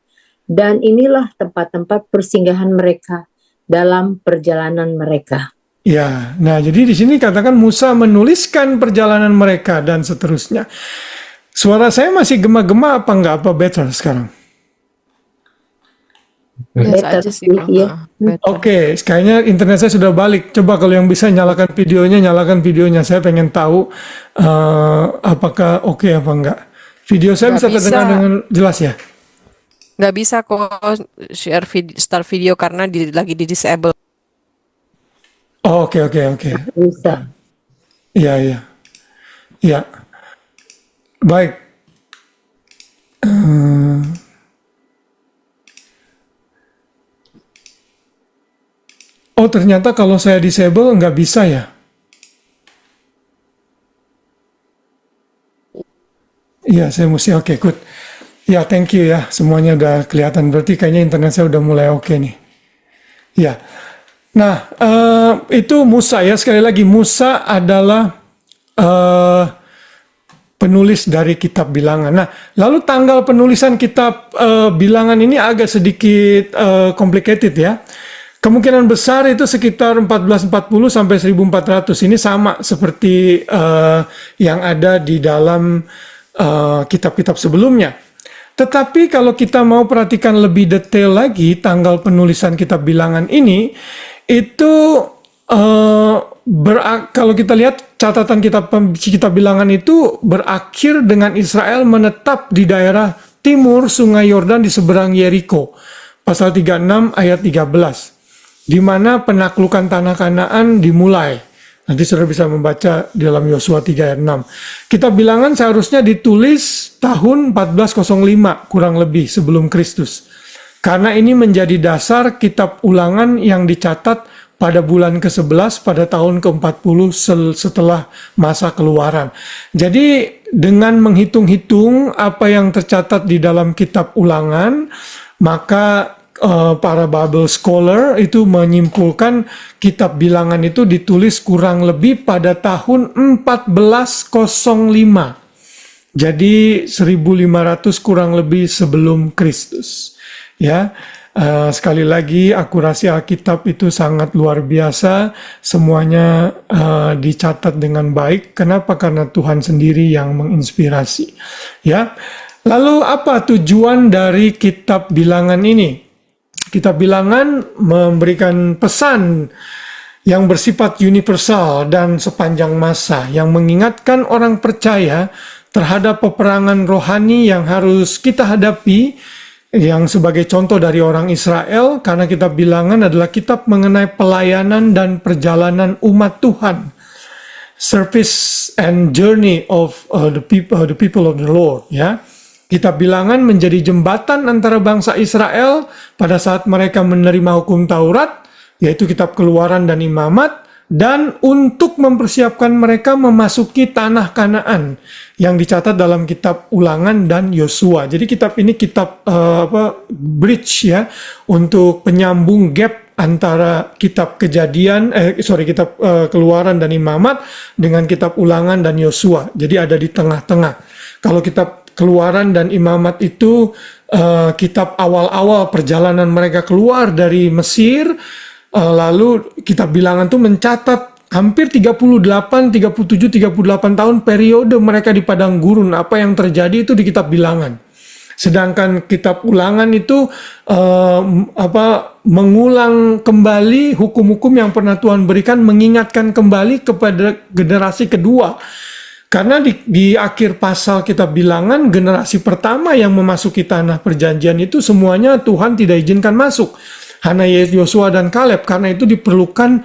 Dan inilah tempat-tempat persinggahan mereka dalam perjalanan mereka. Ya, nah jadi di sini katakan Musa menuliskan perjalanan mereka dan seterusnya. Suara saya masih gema-gema apa enggak? Apa better sekarang? Biasa aja sih, Bang. Iya. Better. Oke, kayaknya internet saya sudah balik. Coba kalau yang bisa nyalakan videonya. Saya pengen tahu apakah oke apa enggak. Video saya Nggak bisa terdengar bisa. dengan jelas ya? Nggak bisa kok share start video karena lagi di disable. Oh, oke. Bisa. Iya. Baik. Oh, ternyata kalau saya disable nggak bisa ya? Iya, saya mesti oke, good. Ya, thank you ya. Semuanya udah kelihatan. Berarti kayaknya internet saya udah mulai oke nih. Ya. Nah, itu Musa ya. Sekali lagi, Musa adalah penulis dari kitab Bilangan. Nah, lalu tanggal penulisan kitab Bilangan ini agak sedikit complicated ya. Kemungkinan besar itu sekitar 1440 sampai 1400. Ini sama seperti yang ada di dalam kitab-kitab sebelumnya. Tetapi kalau kita mau perhatikan lebih detail lagi tanggal penulisan kitab Bilangan ini, itu kalau kita lihat catatan kitab Bilangan itu berakhir dengan Israel menetap di daerah timur Sungai Yordan di seberang Yeriko. Pasal 36 ayat 13. Di mana penaklukan tanah Kanaan dimulai. Nanti saudara bisa membaca di dalam Yosua 3 ayat 6. Kitab Bilangan seharusnya ditulis tahun 1405 kurang lebih sebelum Kristus. Karena ini menjadi dasar kitab Ulangan yang dicatat pada bulan ke-11 pada tahun ke-40 setelah masa keluaran. Jadi dengan menghitung-hitung apa yang tercatat di dalam kitab Ulangan, maka para Bible scholar itu menyimpulkan kitab Bilangan itu ditulis kurang lebih pada tahun 1405. Jadi 1500 kurang lebih sebelum Kristus. Ya, sekali lagi akurasi Alkitab itu sangat luar biasa. Semuanya dicatat dengan baik. Kenapa? Karena Tuhan sendiri yang menginspirasi. Ya. Lalu apa tujuan dari kitab Bilangan ini? Kitab Bilangan memberikan pesan yang bersifat universal dan sepanjang masa, yang mengingatkan orang percaya terhadap peperangan rohani yang harus kita hadapi, yang sebagai contoh dari orang Israel, karena kitab Bilangan adalah kitab mengenai pelayanan dan perjalanan umat Tuhan, service and journey of the people of the Lord. Ya, kitab Bilangan menjadi jembatan antara bangsa Israel pada saat mereka menerima hukum Taurat, yaitu kitab Keluaran dan Imamat, dan untuk mempersiapkan mereka memasuki tanah Kanaan yang dicatat dalam kitab Ulangan dan Yosua. Jadi kitab ini kitab bridge ya, untuk penyambung gap antara kitab kitab Keluaran dan Imamat dengan kitab Ulangan dan Yosua. Jadi ada di tengah-tengah. Kalau kitab Keluaran dan Imamat itu kitab awal-awal perjalanan mereka keluar dari Mesir. Lalu kitab Bilangan itu mencatat hampir 37, 38 tahun periode mereka di padang gurun. Apa yang terjadi itu di kitab Bilangan. Sedangkan kitab Ulangan itu mengulang kembali hukum-hukum yang pernah Tuhan berikan, mengingatkan kembali kepada generasi kedua. Karena di akhir pasal kitab Bilangan, generasi pertama yang memasuki tanah perjanjian itu semuanya Tuhan tidak izinkan masuk. Hanya Yosua dan Kaleb. Karena itu diperlukan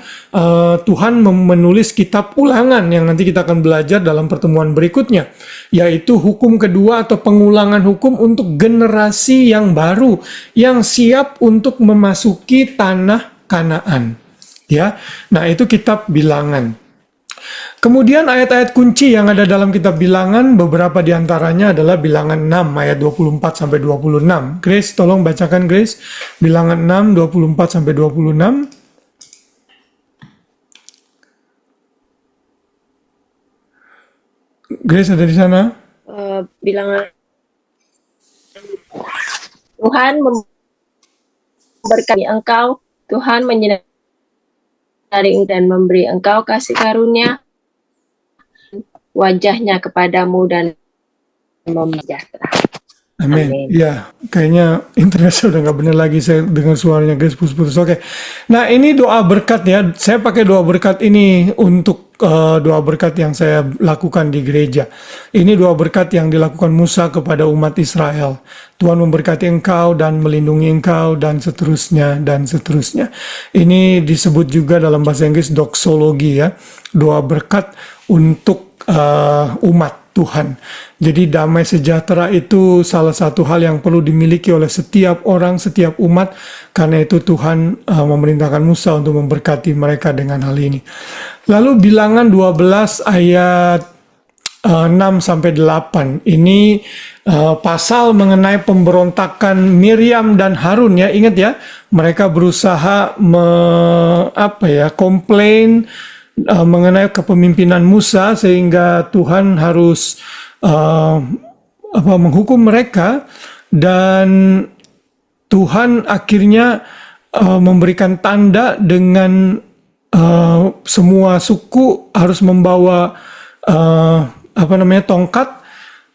Tuhan menulis kitab Ulangan yang nanti kita akan belajar dalam pertemuan berikutnya, yaitu hukum kedua atau pengulangan hukum untuk generasi yang baru yang siap untuk memasuki tanah Kanaan. Ya, nah itu kitab Bilangan. Kemudian ayat-ayat kunci yang ada dalam kitab Bilangan, beberapa diantaranya adalah Bilangan 6 ayat 24 sampai 26. Grace, tolong bacakan Grace. Bilangan 6 24 sampai 26. Grace ada di sana? Bilangan Tuhan memberkati engkau, Tuhan menyinari dan memberi engkau kasih karunia, wajahnya kepadamu dan sejahtera. Amin. Ya, kayaknya internet saya udah nggak benar lagi, saya dengar suaranya Grace putus-putus. Oke. Nah, ini doa berkat ya. Saya pakai doa berkat ini untuk doa berkat yang saya lakukan di gereja. Ini doa berkat yang dilakukan Musa kepada umat Israel. Tuhan memberkati engkau dan melindungi engkau dan seterusnya dan seterusnya. Ini disebut juga dalam bahasa Inggris doxologi ya. Doa berkat untuk umat Tuhan. Jadi damai sejahtera itu salah satu hal yang perlu dimiliki oleh setiap orang, setiap umat. Karena itu Tuhan memerintahkan Musa untuk memberkati mereka dengan hal ini. Lalu Bilangan 12 ayat 6-8. Ini pasal mengenai pemberontakan Miriam dan Harun ya. Ingat ya, mereka berusaha komplain mengenai kepemimpinan Musa sehingga Tuhan harus menghukum mereka, dan Tuhan akhirnya memberikan tanda dengan semua suku harus membawa tongkat,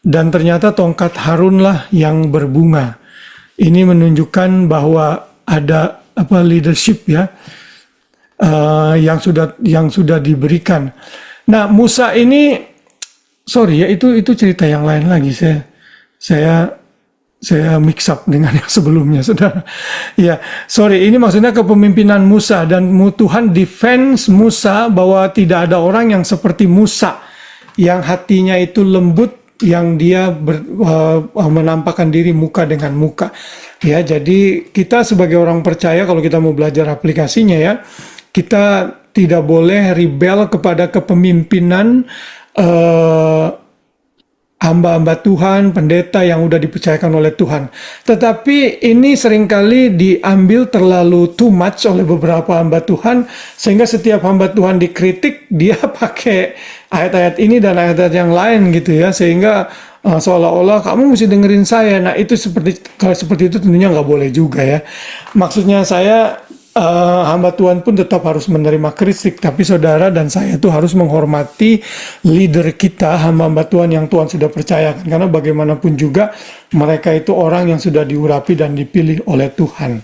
dan ternyata tongkat Harunlah yang berbunga. Ini menunjukkan bahwa ada leadership ya, yang sudah diberikan. Nah, Musa ini, sorry ya, itu cerita yang lain lagi. Saya mix up dengan yang sebelumnya, saudara. Ya, sorry, ini maksudnya kepemimpinan Musa, dan Tuhan defense Musa bahwa tidak ada orang yang seperti Musa, yang hatinya itu lembut, yang dia menampakkan diri muka dengan muka. Ya, jadi kita sebagai orang percaya, kalau kita mau belajar aplikasinya ya, kita tidak boleh rebel kepada kepemimpinan hamba-hamba Tuhan, pendeta yang udah dipercayakan oleh Tuhan. Tetapi ini seringkali diambil terlalu too much oleh beberapa hamba Tuhan, sehingga setiap hamba Tuhan dikritik, dia pakai ayat-ayat ini dan ayat-ayat yang lain gitu ya, sehingga seolah-olah kamu mesti dengerin saya. Nah itu kalau seperti itu tentunya nggak boleh juga ya. Maksudnya saya hamba Tuhan pun tetap harus menerima kritik, tapi saudara dan saya itu harus menghormati leader kita, hamba-hamba Tuhan yang Tuhan sudah percayakan, karena bagaimanapun juga mereka itu orang yang sudah diurapi dan dipilih oleh Tuhan.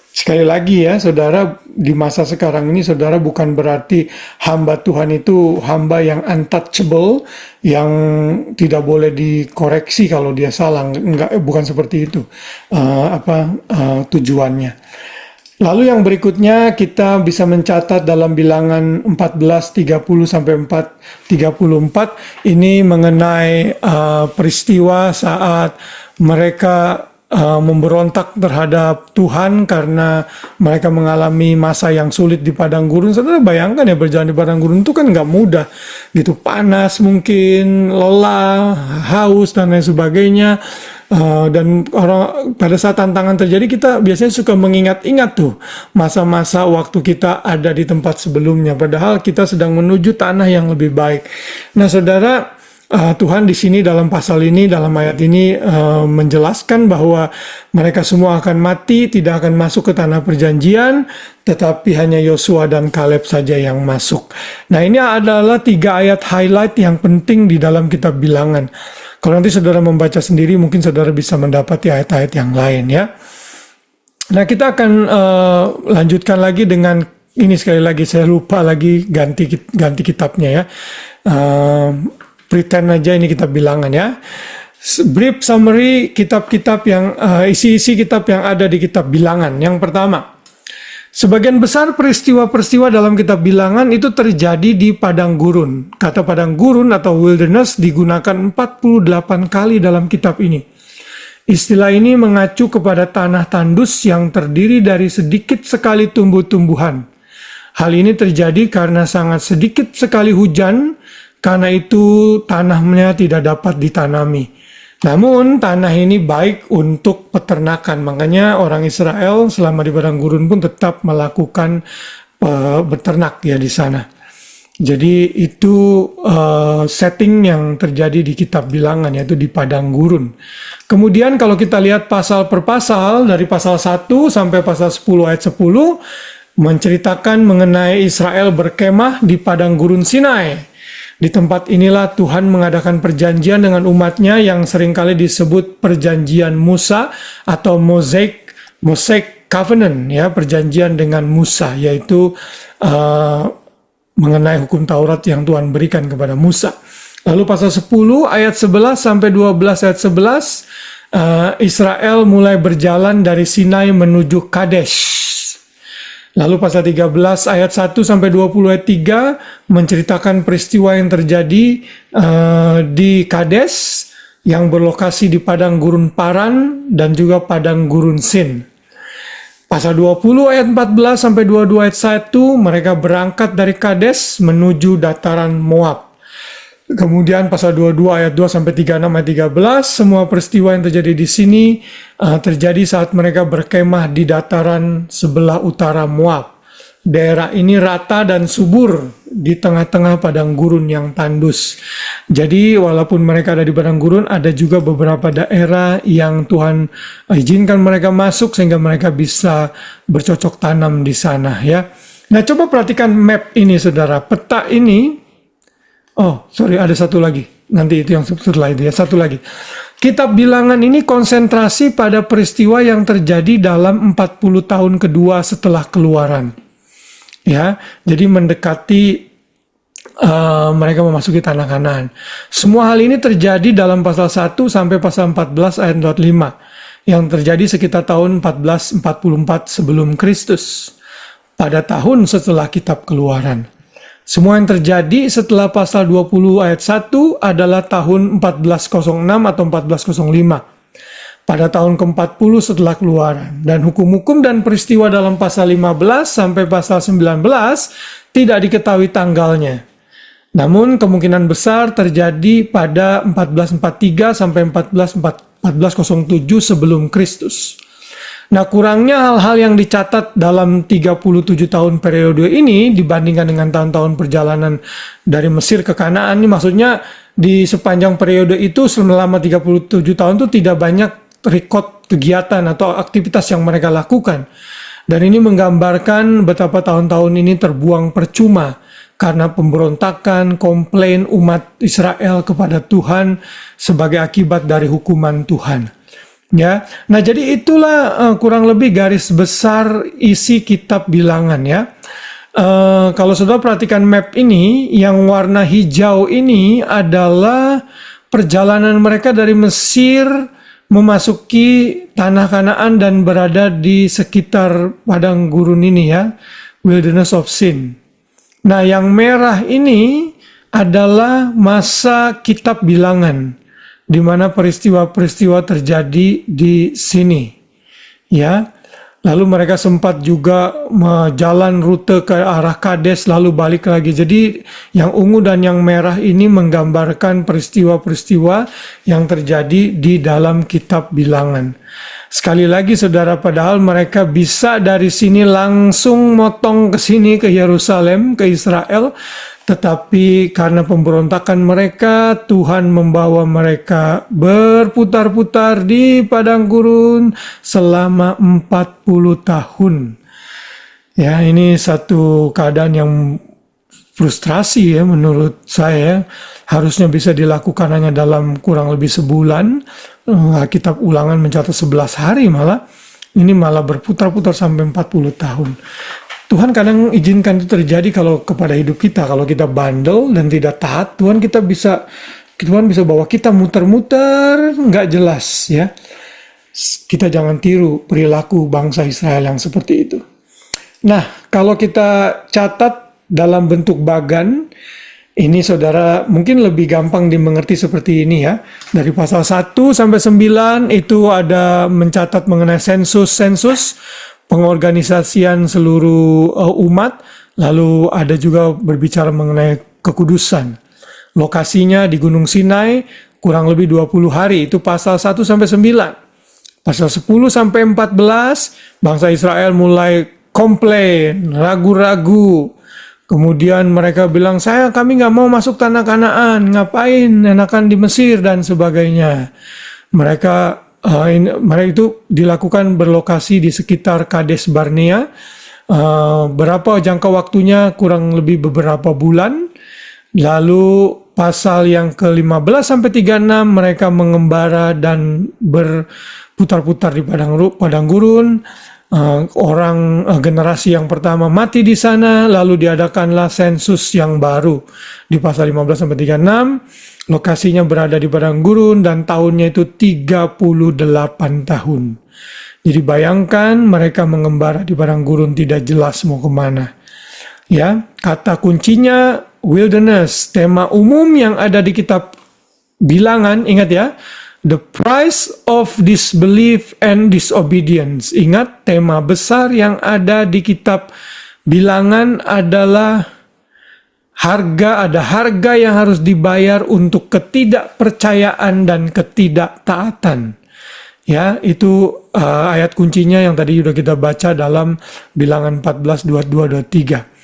Sekali lagi ya saudara, di masa sekarang ini saudara bukan berarti hamba Tuhan itu hamba yang untouchable, yang tidak boleh dikoreksi kalau dia salah. Enggak, bukan seperti itu tujuannya. Lalu yang berikutnya kita bisa mencatat dalam Bilangan 14:30 sampai 34 ini mengenai peristiwa saat mereka memberontak terhadap Tuhan karena mereka mengalami masa yang sulit di padang gurun. Saudara bayangkan ya, berjalan di padang gurun itu kan nggak mudah gitu, panas mungkin, lelah, haus dan lain sebagainya. Dan pada saat tantangan terjadi, kita biasanya suka mengingat-ingat tuh masa-masa waktu kita ada di tempat sebelumnya, padahal kita sedang menuju tanah yang lebih baik. Nah saudara, Tuhan di sini dalam pasal ini, dalam ayat ini menjelaskan bahwa mereka semua akan mati, tidak akan masuk ke tanah perjanjian, tetapi hanya Yosua dan Kaleb saja yang masuk. Nah ini adalah 3 ayat highlight yang penting di dalam kitab Bilangan. Kalau nanti saudara membaca sendiri, mungkin saudara bisa mendapati ayat-ayat yang lain ya. Nah kita akan lanjutkan lagi dengan ini. Sekali lagi saya lupa lagi ganti kitabnya ya. Pretend aja ini kitab Bilangan ya. Brief summary kitab-kitab yang isi-isi kitab yang ada di kitab Bilangan. Yang pertama, sebagian besar peristiwa-peristiwa dalam kitab Bilangan itu terjadi di padang gurun. Kata padang gurun atau wilderness digunakan 48 kali dalam kitab ini. Istilah ini mengacu kepada tanah tandus yang terdiri dari sedikit sekali tumbuh-tumbuhan. Hal ini terjadi karena sangat sedikit sekali hujan. Karena itu tanahnya tidak dapat ditanami. Namun tanah ini baik untuk peternakan. Makanya orang Israel selama di padang gurun pun tetap melakukan beternak ya di sana. Jadi itu setting yang terjadi di kitab Bilangan, yaitu di padang gurun. Kemudian kalau kita lihat pasal per pasal, dari pasal 1 sampai pasal 10 ayat 10 menceritakan mengenai Israel berkemah di padang gurun Sinai. Di tempat inilah Tuhan mengadakan perjanjian dengan umatnya yang seringkali disebut perjanjian Musa atau Mosaic Covenant ya, perjanjian dengan Musa, yaitu mengenai hukum Taurat yang Tuhan berikan kepada Musa. Lalu pasal 10 ayat 11 sampai 12 ayat 11 Israel mulai berjalan dari Sinai menuju Kadesh. Lalu pasal 13 ayat 1 sampai 20 ayat 3 menceritakan peristiwa yang terjadi di Kades yang berlokasi di padang gurun Paran dan juga padang gurun Sin. Pasal 20 ayat 14 sampai 22 ayat 1 mereka berangkat dari Kades menuju dataran Moab. Kemudian pasal 22 ayat 2 sampai 36 ayat 13, semua peristiwa yang terjadi di sini terjadi saat mereka berkemah di dataran sebelah utara Moab. Daerah ini rata dan subur di tengah-tengah padang gurun yang tandus. Jadi walaupun mereka ada di padang gurun, ada juga beberapa daerah yang Tuhan izinkan mereka masuk sehingga mereka bisa bercocok tanam di sana ya. Nah coba perhatikan map ini saudara, peta ini. Oh, sorry, ada satu lagi. Nanti itu yang setelah itu ya, satu lagi. Kitab Bilangan ini konsentrasi pada peristiwa yang terjadi dalam 40 tahun kedua setelah Keluaran. Ya, jadi mendekati mereka memasuki tanah Kanaan. Semua hal ini terjadi dalam pasal 1 sampai pasal 14 ayat 45 yang terjadi sekitar tahun 1444 sebelum Kristus. Pada tahun setelah kitab Keluaran. Semua yang terjadi setelah pasal 20 ayat 1 adalah tahun 1406 atau 1405. Pada tahun ke-40 setelah Keluaran. Dan hukum-hukum dan peristiwa dalam pasal 15 sampai pasal 19 tidak diketahui tanggalnya. Namun kemungkinan besar terjadi pada 1443 sampai 1407 sebelum Kristus. Nah, kurangnya hal-hal yang dicatat dalam 37 tahun periode ini dibandingkan dengan tahun-tahun perjalanan dari Mesir ke Kanaan. Ini maksudnya di sepanjang periode itu selama 37 tahun itu tidak banyak rekod kegiatan atau aktivitas yang mereka lakukan. Dan ini menggambarkan betapa tahun-tahun ini terbuang percuma karena pemberontakan, komplain umat Israel kepada Tuhan sebagai akibat dari hukuman Tuhan. Ya, nah jadi itulah kurang lebih garis besar isi kitab Bilangan ya. Kalau saudara perhatikan map ini, yang warna hijau ini adalah perjalanan mereka dari Mesir memasuki tanah Kanaan dan berada di sekitar padang gurun ini ya, Wilderness of Sin. Nah, yang merah ini adalah masa kitab Bilangan, di mana peristiwa-peristiwa terjadi di sini, ya. Lalu mereka sempat juga jalan rute ke arah Kades lalu balik lagi. Jadi yang ungu dan yang merah ini menggambarkan peristiwa-peristiwa yang terjadi di dalam kitab Bilangan. Sekali lagi saudara, padahal mereka bisa dari sini langsung motong ke sini ke Yerusalem, ke Israel. Tetapi karena pemberontakan mereka, Tuhan membawa mereka berputar-putar di padang gurun selama 40 tahun. Ya, ini satu keadaan yang frustrasi ya menurut saya. Harusnya bisa dilakukan hanya dalam kurang lebih sebulan. Kitab Ulangan mencatat 11 hari malah. Ini malah berputar-putar sampai 40 tahun. Tuhan kadang izinkan itu terjadi kalau kepada hidup kita. Kalau kita bandel dan tidak taat, Tuhan bisa bawa kita muter-muter nggak jelas ya. Kita jangan tiru perilaku bangsa Israel yang seperti itu. Nah, kalau kita catat dalam bentuk bagan, ini saudara mungkin lebih gampang dimengerti seperti ini ya. Dari pasal 1 sampai 9 itu ada mencatat mengenai sensus, pengorganisasian seluruh umat, lalu ada juga berbicara mengenai kekudusan. Lokasinya di Gunung Sinai, kurang lebih 20 hari, itu pasal 1 sampai 9. Pasal 10 sampai 14, bangsa Israel mulai komplain, ragu-ragu. Kemudian mereka bilang, kami nggak mau masuk tanah Kanaan, ngapain enakan di Mesir dan sebagainya. Mereka itu dilakukan berlokasi di sekitar Kades Barnea. Berapa jangka waktunya? Kurang lebih beberapa bulan. Lalu pasal yang ke-15 sampai 36 mereka mengembara dan berputar-putar di padang gurun. Generasi yang pertama mati di sana, lalu diadakanlah sensus yang baru di pasal 15 sampai 36. Lokasinya berada di padang gurun dan tahunnya itu 38 tahun. Jadi bayangkan mereka mengembara di padang gurun tidak jelas mau kemana. Ya, kata kuncinya wilderness, tema umum yang ada di kitab Bilangan, ingat ya. The price of disbelief and disobedience. Ingat, tema besar yang ada di kitab Bilangan adalah ada harga yang harus dibayar untuk ketidakpercayaan dan ketidaktaatan. Ya, itu ayat kuncinya yang tadi sudah kita baca dalam Bilangan 14, 22, 23.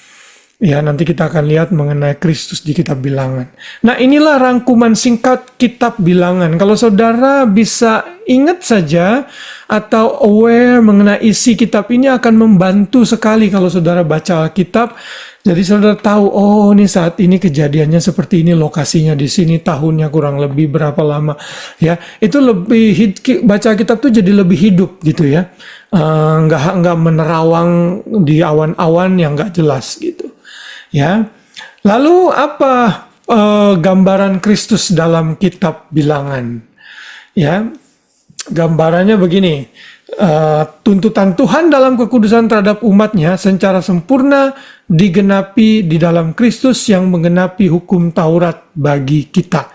Ya, nanti kita akan lihat mengenai Kristus di kitab Bilangan. Nah, inilah rangkuman singkat kitab Bilangan. Kalau saudara bisa ingat saja atau aware mengenai isi kitab ini akan membantu sekali kalau saudara baca Alkitab. Jadi saudara tahu, oh ini saat ini kejadiannya seperti ini, lokasinya di sini, tahunnya kurang lebih berapa lama. Ya, itu lebih baca kitab tuh jadi lebih hidup gitu ya. Nggak menerawang di awan-awan yang nggak jelas gitu. Ya, lalu apa gambaran Kristus dalam kitab Bilangan? Ya, gambarannya begini, tuntutan Tuhan dalam kekudusan terhadap umatnya secara sempurna digenapi di dalam Kristus yang menggenapi hukum Taurat bagi kita.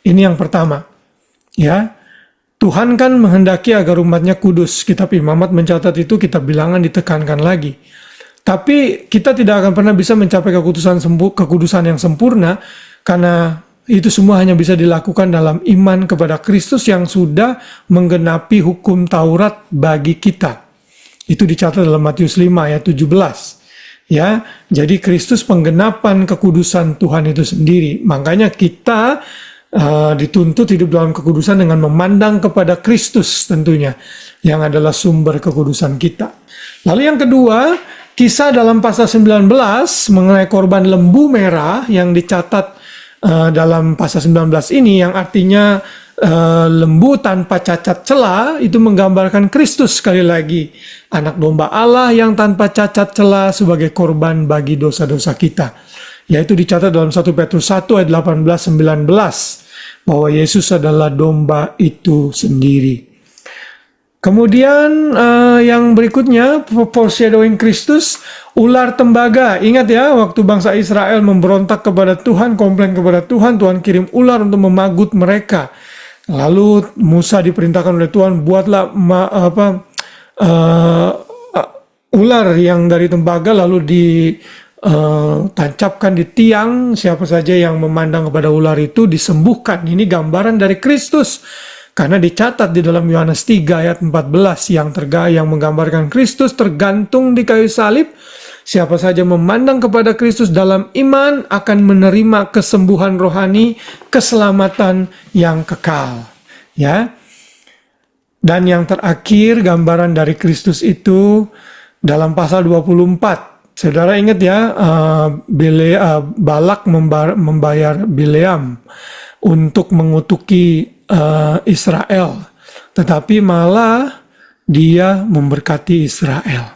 Ini yang pertama. Ya, Tuhan kan menghendaki agar umatnya kudus. Kitab Imamat mencatat itu, kitab Bilangan ditekankan lagi. Tapi kita tidak akan pernah bisa mencapai kekudusan yang sempurna karena Itu semua hanya bisa dilakukan dalam iman kepada Kristus yang sudah menggenapi hukum Taurat bagi kita. Itu dicatat dalam Matius 5 ayat 17. Ya, jadi Kristus penggenapan kekudusan Tuhan itu sendiri. Makanya kita dituntut hidup dalam kekudusan dengan memandang kepada Kristus tentunya, yang adalah sumber kekudusan kita. Lalu yang kedua, kisah dalam pasal 19 mengenai korban lembu merah yang dicatat dalam pasal 19 ini, yang artinya lembu tanpa cacat celah, itu menggambarkan Kristus sekali lagi, anak domba Allah yang tanpa cacat celah sebagai korban bagi dosa-dosa kita. Yaitu dicatat dalam 1 Petrus 1 ayat 18-19 bahwa Yesus adalah domba itu sendiri. Kemudian yang berikutnya, foreshadowing Kristus, ular tembaga. Ingat ya, waktu bangsa Israel memberontak kepada Tuhan, komplain kepada Tuhan, Tuhan kirim ular untuk memagut mereka. Lalu Musa diperintahkan oleh Tuhan, buatlah ular yang dari tembaga, lalu ditancapkan di tiang. Siapa saja yang memandang kepada ular itu disembuhkan. Ini gambaran dari Kristus. Karena dicatat di dalam Yohanes 3 ayat 14 yang menggambarkan Kristus tergantung di kayu salib. Siapa saja memandang kepada Kristus dalam iman akan menerima kesembuhan rohani, keselamatan yang kekal. Ya. Dan yang terakhir, gambaran dari Kristus itu dalam pasal 24. Saudara ingat ya, Balak membayar Bileam untuk mengutuki Israel, tetapi malah dia memberkati Israel.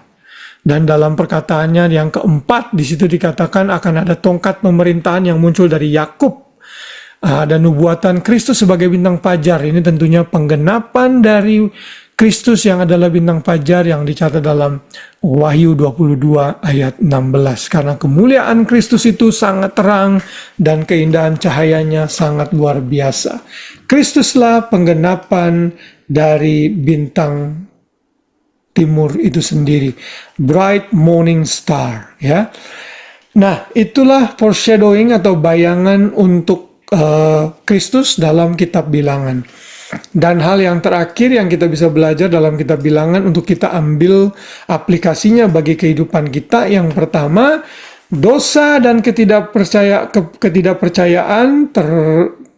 Dan dalam perkataannya yang keempat, di situ dikatakan akan ada tongkat pemerintahan yang muncul dari Yakub. Ada nubuatan Kristus sebagai bintang fajar. Ini tentunya penggenapan dari Kristus yang adalah bintang fajar yang dicatat dalam Wahyu 22 ayat 16. Karena kemuliaan Kristus itu sangat terang dan keindahan cahayanya sangat luar biasa. Kristuslah penggenapan dari bintang timur itu sendiri. Bright morning star. Ya. Nah, itulah foreshadowing atau bayangan untuk Kristus dalam kitab Bilangan. Dan hal yang terakhir yang kita bisa belajar dalam kitab Bilangan untuk kita ambil aplikasinya bagi kehidupan kita, yang pertama, dosa dan ketidakpercayaan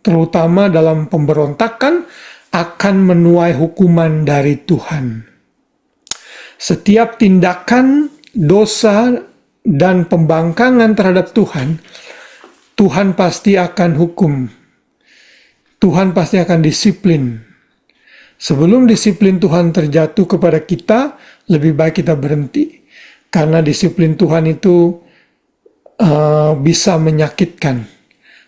terutama dalam pemberontakan akan menuai hukuman dari Tuhan. Setiap tindakan dosa dan pembangkangan terhadap Tuhan pasti akan hukum. Tuhan pasti akan disiplin. Sebelum disiplin Tuhan terjatuh kepada kita, lebih baik kita berhenti. Karena disiplin Tuhan itu bisa menyakitkan.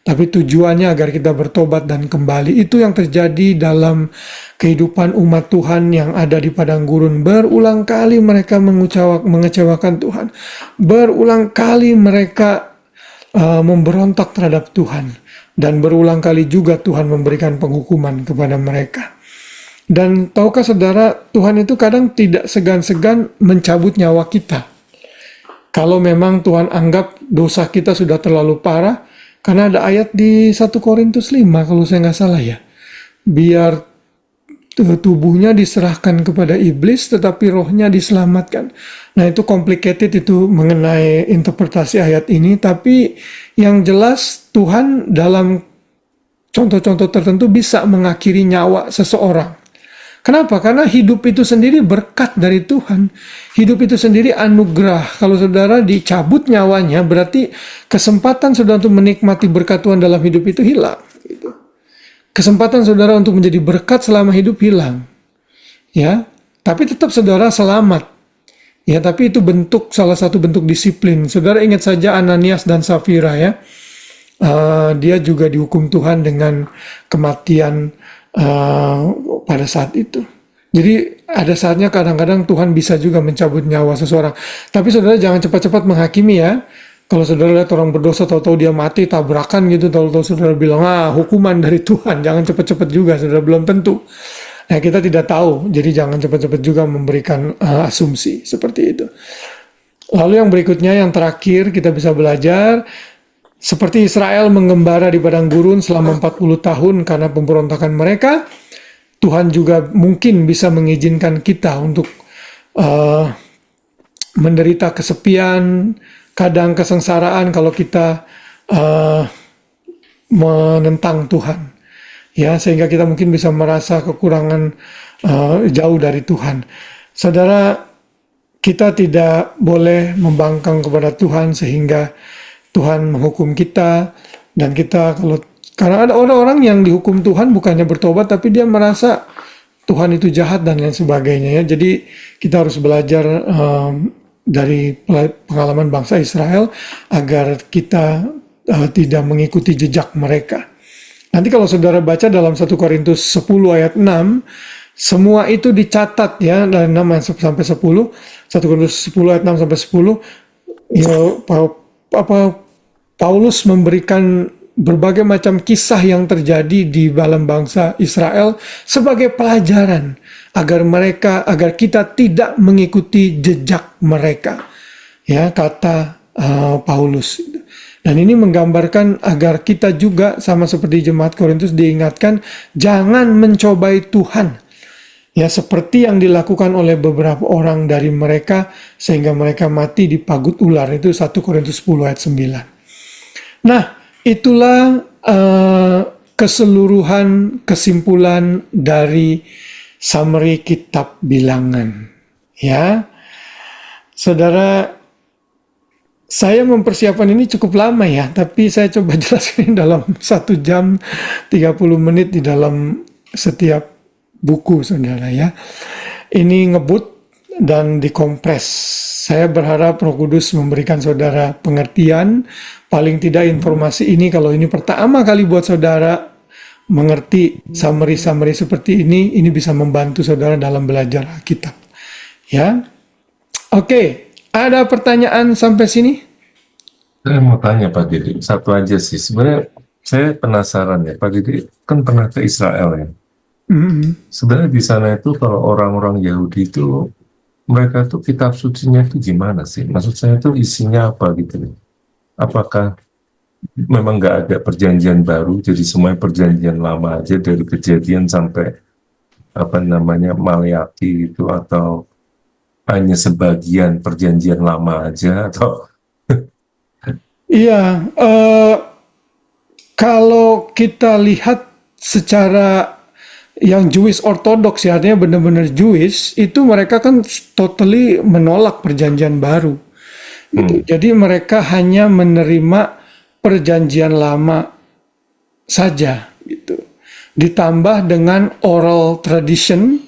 Tapi tujuannya agar kita bertobat dan kembali. Itu yang terjadi dalam kehidupan umat Tuhan yang ada di padang gurun. Berulang kali mereka mengecewakan Tuhan. Berulang kali mereka memberontak terhadap Tuhan. Dan berulang kali juga Tuhan memberikan penghukuman kepada mereka. Dan tahukah saudara, Tuhan itu kadang tidak segan-segan mencabut nyawa kita. Kalau memang Tuhan anggap dosa kita sudah terlalu parah, karena ada ayat di 1 Korintus 5 kalau saya nggak salah ya. Biar tubuhnya diserahkan kepada iblis tetapi rohnya diselamatkan. Nah, itu complicated itu mengenai interpretasi ayat ini, tapi yang jelas Tuhan dalam contoh-contoh tertentu bisa mengakhiri nyawa seseorang. Kenapa? Karena hidup itu sendiri berkat dari Tuhan. Hidup itu sendiri anugerah. Kalau saudara dicabut nyawanya, berarti kesempatan saudara untuk menikmati berkat Tuhan dalam hidup itu hilang. Kesempatan saudara untuk menjadi berkat selama hidup hilang. Ya, tapi tetap saudara selamat. Ya, tapi itu salah satu bentuk disiplin. Saudara ingat saja Ananias dan Safira ya. Dia juga dihukum Tuhan dengan kematian pada saat itu. Jadi ada saatnya kadang-kadang Tuhan bisa juga mencabut nyawa seseorang. Tapi saudara jangan cepat-cepat menghakimi ya. Kalau saudara lihat orang berdosa tahu-tahu dia mati tabrakan gitu, tahu-tahu saudara bilang hukuman dari Tuhan, jangan cepat-cepat juga, saudara, belum tentu. Nah, kita tidak tahu, jadi jangan cepat-cepat juga memberikan asumsi seperti itu. Lalu yang berikutnya, yang terakhir kita bisa belajar, Seperti Israel mengembara di padang gurun selama 40 tahun karena pemberontakan mereka, Tuhan juga mungkin bisa mengizinkan kita untuk menderita kesepian, kadang kesengsaraan kalau kita menentang Tuhan. Ya, sehingga kita mungkin bisa merasa kekurangan jauh dari Tuhan. Saudara, kita tidak boleh membangkang kepada Tuhan sehingga Tuhan menghukum kita, dan kita karena ada orang-orang yang dihukum Tuhan bukannya bertobat tapi dia merasa Tuhan itu jahat dan lain sebagainya ya. Jadi kita harus belajar dari pengalaman bangsa Israel agar kita tidak mengikuti jejak mereka. Nanti kalau saudara baca dalam 1 Korintus 10 ayat 6, semua itu dicatat ya, dari 6 sampai 10, 1 Korintus 10 ayat 6 sampai 10, ya, Paulus memberikan berbagai macam kisah yang terjadi di dalam bangsa Israel sebagai pelajaran agar kita tidak mengikuti jejak mereka. Ya, kata Paulus. Dan ini menggambarkan agar kita juga sama seperti jemaat Korintus diingatkan jangan mencobai Tuhan. Ya, seperti yang dilakukan oleh beberapa orang dari mereka sehingga mereka mati di pagut ular. Itu 1 Korintus 10 ayat 9. Nah, itulah keseluruhan kesimpulan dari summary kitab Bilangan. Ya, saudara, saya mempersiapkan ini cukup lama ya, tapi saya coba jelaskan dalam 1 jam 30 menit di dalam setiap buku, saudara ya. Ini ngebut dan dikompres. Saya berharap Roh Kudus memberikan saudara pengertian. Paling tidak informasi ini, kalau ini pertama kali buat saudara mengerti summary-summary seperti ini bisa membantu saudara dalam belajar Alkitab. Ya, oke. Ada pertanyaan sampai sini? Saya mau tanya Pak Didi, satu aja sih. Sebenarnya saya penasaran ya, Pak Didi kan pernah ke Israel ya. Sebenarnya di sana itu kalau orang-orang Yahudi itu, mereka tuh kitab sucinya itu gimana sih? Maksud saya itu isinya apa gitu nih? Apakah memang nggak ada perjanjian baru, jadi semuanya perjanjian lama aja dari Kejadian sampai Maleaki itu, atau hanya sebagian perjanjian lama aja, atau Iya, kalau kita lihat secara yang Jewish Orthodox ya, artinya benar-benar Jewish, itu mereka kan totally menolak perjanjian baru. Gitu. Jadi mereka hanya menerima perjanjian lama saja, gitu. Ditambah dengan oral tradition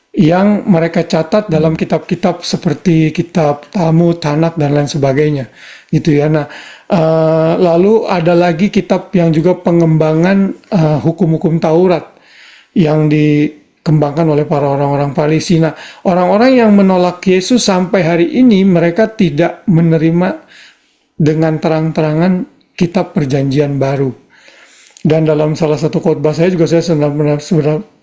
yang mereka catat dalam kitab-kitab seperti kitab Talmud, Tanakh dan lain sebagainya, gitu ya. Nah, lalu ada lagi kitab yang juga pengembangan hukum-hukum Taurat yang dikembangkan oleh para orang-orang Farisi. Nah, orang-orang yang menolak Yesus sampai hari ini mereka tidak menerima dengan terang-terangan kitab perjanjian baru. Dan dalam salah satu khotbah saya juga saya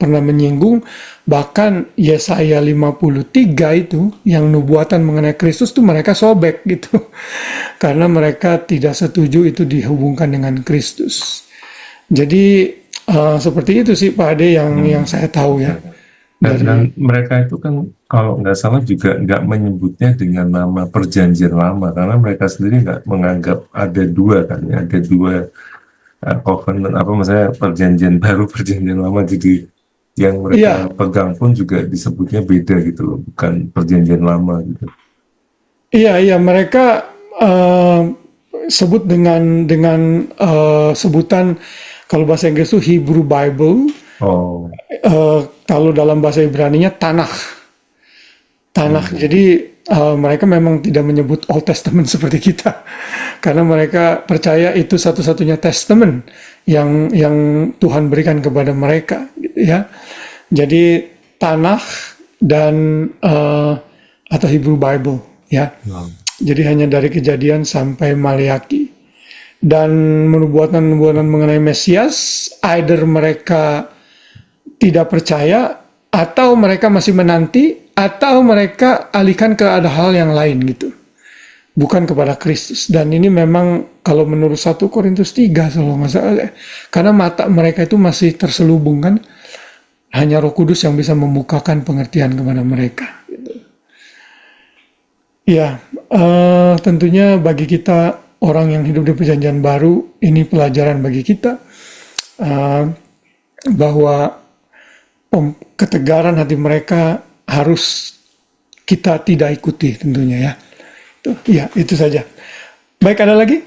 pernah menyinggung, bahkan Yesaya 53 itu yang nubuatan mengenai Kristus itu mereka sobek gitu. Karena mereka tidak setuju itu dihubungkan dengan Kristus. Jadi seperti itu sih Pak Ade yang saya tahu ya. Dan mereka itu kan kalau nggak salah juga nggak menyebutnya dengan nama perjanjian lama, karena mereka sendiri nggak menganggap ada dua kan ya, ada dua covenant, maksudnya perjanjian baru, perjanjian lama. Jadi yang mereka pegang pun juga disebutnya beda gitu loh, bukan perjanjian lama gitu. Iya, mereka sebut dengan sebutan, kalau bahasa Inggris itu Hebrew Bible. Kalau dalam bahasa Ibraninya Tanakh. Jadi mereka memang tidak menyebut Old Testament seperti kita, karena mereka percaya itu satu-satunya testament yang Tuhan berikan kepada mereka, gitu ya. Jadi Tanakh dan atau Hebrew Bible, ya. Jadi hanya dari Kejadian sampai Maleaki. Dan nubuatan-nubuatan mengenai Mesias, either mereka tidak percaya, atau mereka masih menanti, atau mereka alihkan ke ada hal yang lain gitu. bukan kepada Kristus. Dan ini memang kalau menurut 1 Korintus 3 kalau nggak salah, karena mata mereka itu masih terselubung kan, hanya Roh Kudus yang bisa membukakan pengertian kepada mereka. Ya, tentunya bagi kita orang yang hidup di perjanjian baru, ini pelajaran bagi kita bahwa ketegaran hati mereka harus kita tidak ikuti tentunya ya. Ya, itu saja. Baik, ada lagi?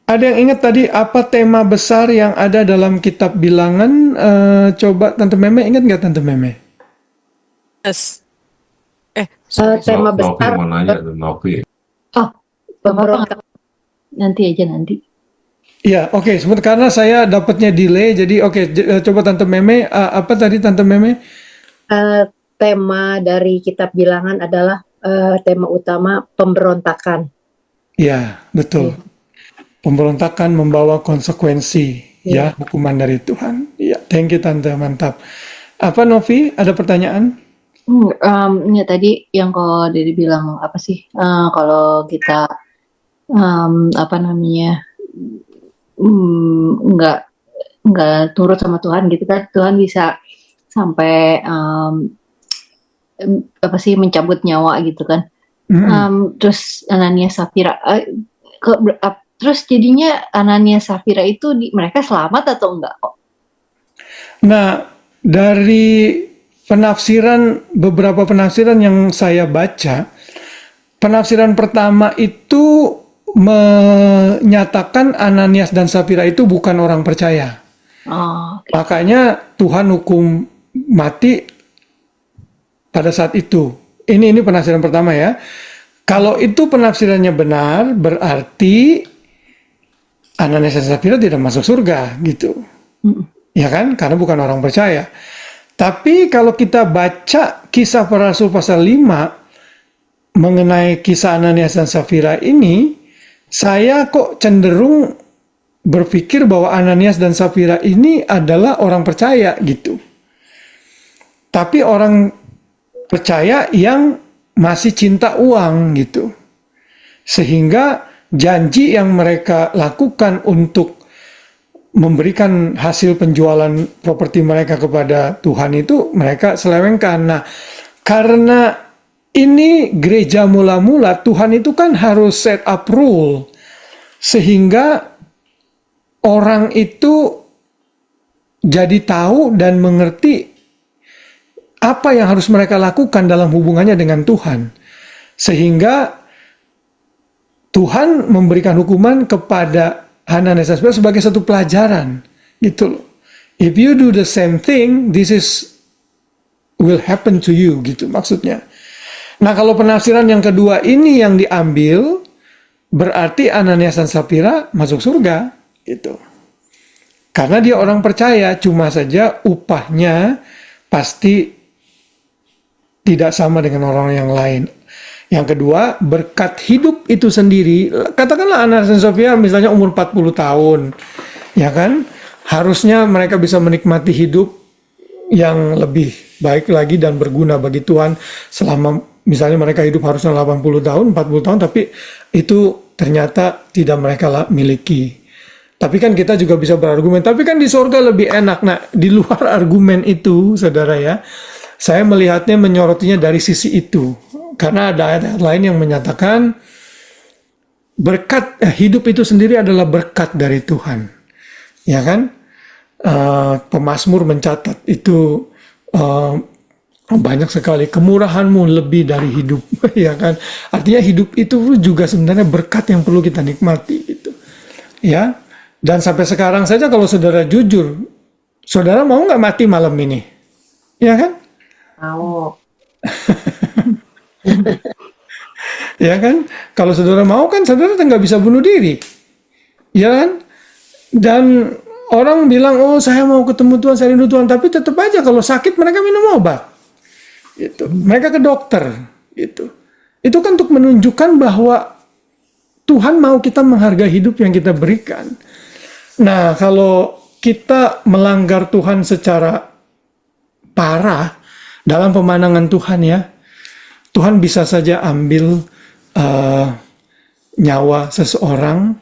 Ada yang ingat tadi apa tema besar yang ada dalam kitab Bilangan? Coba Tante Meme, ingat nggak Tante Meme? Yes. Tema Novi besar mau nanya tuh, Novi. pemberontak. Nanti aja nanti. Ya, oke. Karena saya dapatnya delay, jadi oke. Coba Tante Meme, apa tadi Tante Meme? Tema dari kitab Bilangan adalah tema utama pemberontakan. Ya, betul. Pemberontakan membawa konsekuensi, ya, hukuman dari Tuhan. Ya, thank you Tante, mantap. Apa Novi, ada pertanyaan? Ya tadi yang kalau Dede bilang apa sih? Kalau kita apa namanya nggak turut sama Tuhan gitu kan, Tuhan bisa sampai apa sih mencabut nyawa gitu kan. Terus Ananias Safira terus jadinya Ananias Safira itu mereka selamat atau enggak kok? Nah, dari beberapa penafsiran yang saya baca, penafsiran pertama itu menyatakan Ananias dan Safira itu bukan orang percaya. Okay. Makanya Tuhan hukum mati pada saat itu. Ini penafsiran pertama ya. Kalau itu penafsirannya benar, berarti Ananias dan Safira tidak masuk surga gitu. Ya kan? Karena bukan orang percaya. Tapi kalau kita baca Kisah Para Rasul pasal 5 mengenai kisah Ananias dan Safira ini, saya kok cenderung berpikir bahwa Ananias dan Safira ini adalah orang percaya gitu. Tapi orang percaya yang masih cinta uang gitu. Sehingga janji yang mereka lakukan untuk memberikan hasil penjualan properti mereka kepada Tuhan itu mereka selewengkan. Nah, karena ini gereja mula-mula, Tuhan itu kan harus set up rule sehingga orang itu jadi tahu dan mengerti apa yang harus mereka lakukan dalam hubungannya dengan Tuhan. Sehingga Tuhan memberikan hukuman kepada Ananias dan Safira sebagai satu pelajaran, gitu loh. If you do the same thing, will happen to you, gitu maksudnya. Nah, kalau penafsiran yang kedua ini yang diambil, berarti Ananias dan Safira masuk surga, gitu. Karena dia orang percaya, cuma saja upahnya pasti tidak sama dengan orang yang lain. Yang kedua, berkat hidup itu sendiri, katakanlah Ananias dan Safira misalnya umur 40 tahun, ya kan? Harusnya mereka bisa menikmati hidup yang lebih baik lagi dan berguna bagi Tuhan selama misalnya mereka hidup harusnya 80 tahun, 40 tahun, tapi itu ternyata tidak mereka miliki. Tapi kan kita juga bisa berargumen, tapi kan di sorga lebih enak. Nah, di luar argumen itu, saudara ya, saya melihatnya menyorotinya dari sisi itu. Karena ada ayat lain yang menyatakan berkat hidup itu sendiri adalah berkat dari Tuhan, ya kan? Pemazmur mencatat itu banyak sekali kemurahanmu lebih dari hidup, ya kan? Artinya hidup itu juga sebenarnya berkat yang perlu kita nikmati, gitu, ya. Dan sampai sekarang saja kalau saudara jujur, saudara mau nggak mati malam ini, ya kan? Mau. Ya kan, kalau saudara mau kan saudara nggak bisa bunuh diri, ya kan? Dan orang bilang, oh saya mau ketemu Tuhan, saya rindu Tuhan, tapi tetap aja kalau sakit mereka minum obat, gitu. Mereka ke dokter, gitu. Itu kan untuk menunjukkan bahwa Tuhan mau kita menghargai hidup yang kita berikan. Nah, kalau kita melanggar Tuhan secara parah, dalam pemandangan Tuhan ya, Tuhan bisa saja ambil nyawa seseorang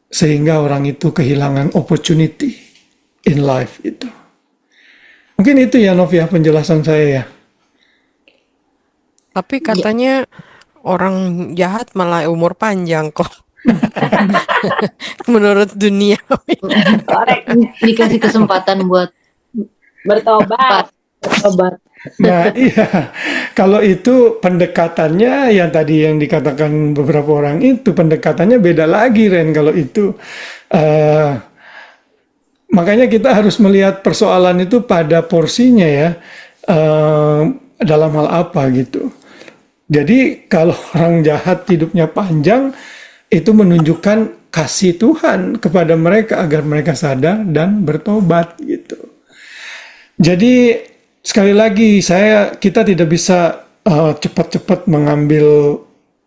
sehingga orang itu kehilangan opportunity in life itu. Mungkin itu ya Nov ya penjelasan saya ya. Tapi katanya orang jahat malah umur panjang kok. Menurut dunia. Orang dikasih kesempatan buat Bertobat. Nah iya, kalau itu pendekatannya yang tadi yang dikatakan beberapa orang itu pendekatannya beda lagi Ren kalau itu. Makanya kita harus melihat persoalan itu pada porsinya ya, dalam hal apa gitu. Jadi kalau orang jahat hidupnya panjang, itu menunjukkan kasih Tuhan kepada mereka agar mereka sadar dan bertobat gitu. Jadi sekali lagi kita tidak bisa cepat-cepat mengambil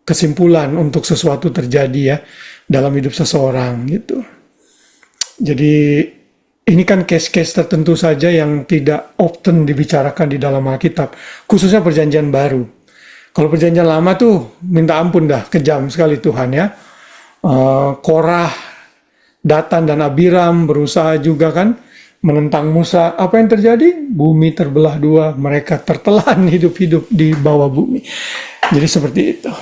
kesimpulan untuk sesuatu terjadi ya dalam hidup seseorang gitu. Jadi ini kan case-case tertentu saja yang tidak often dibicarakan di dalam Alkitab, khususnya perjanjian baru. Kalau perjanjian lama tuh minta ampun dah, kejam sekali Tuhan ya. Korah, Datan dan Abiram berusaha juga kan menentang Musa. Apa yang terjadi? Bumi terbelah dua, mereka tertelan hidup-hidup di bawah bumi. Jadi seperti itu.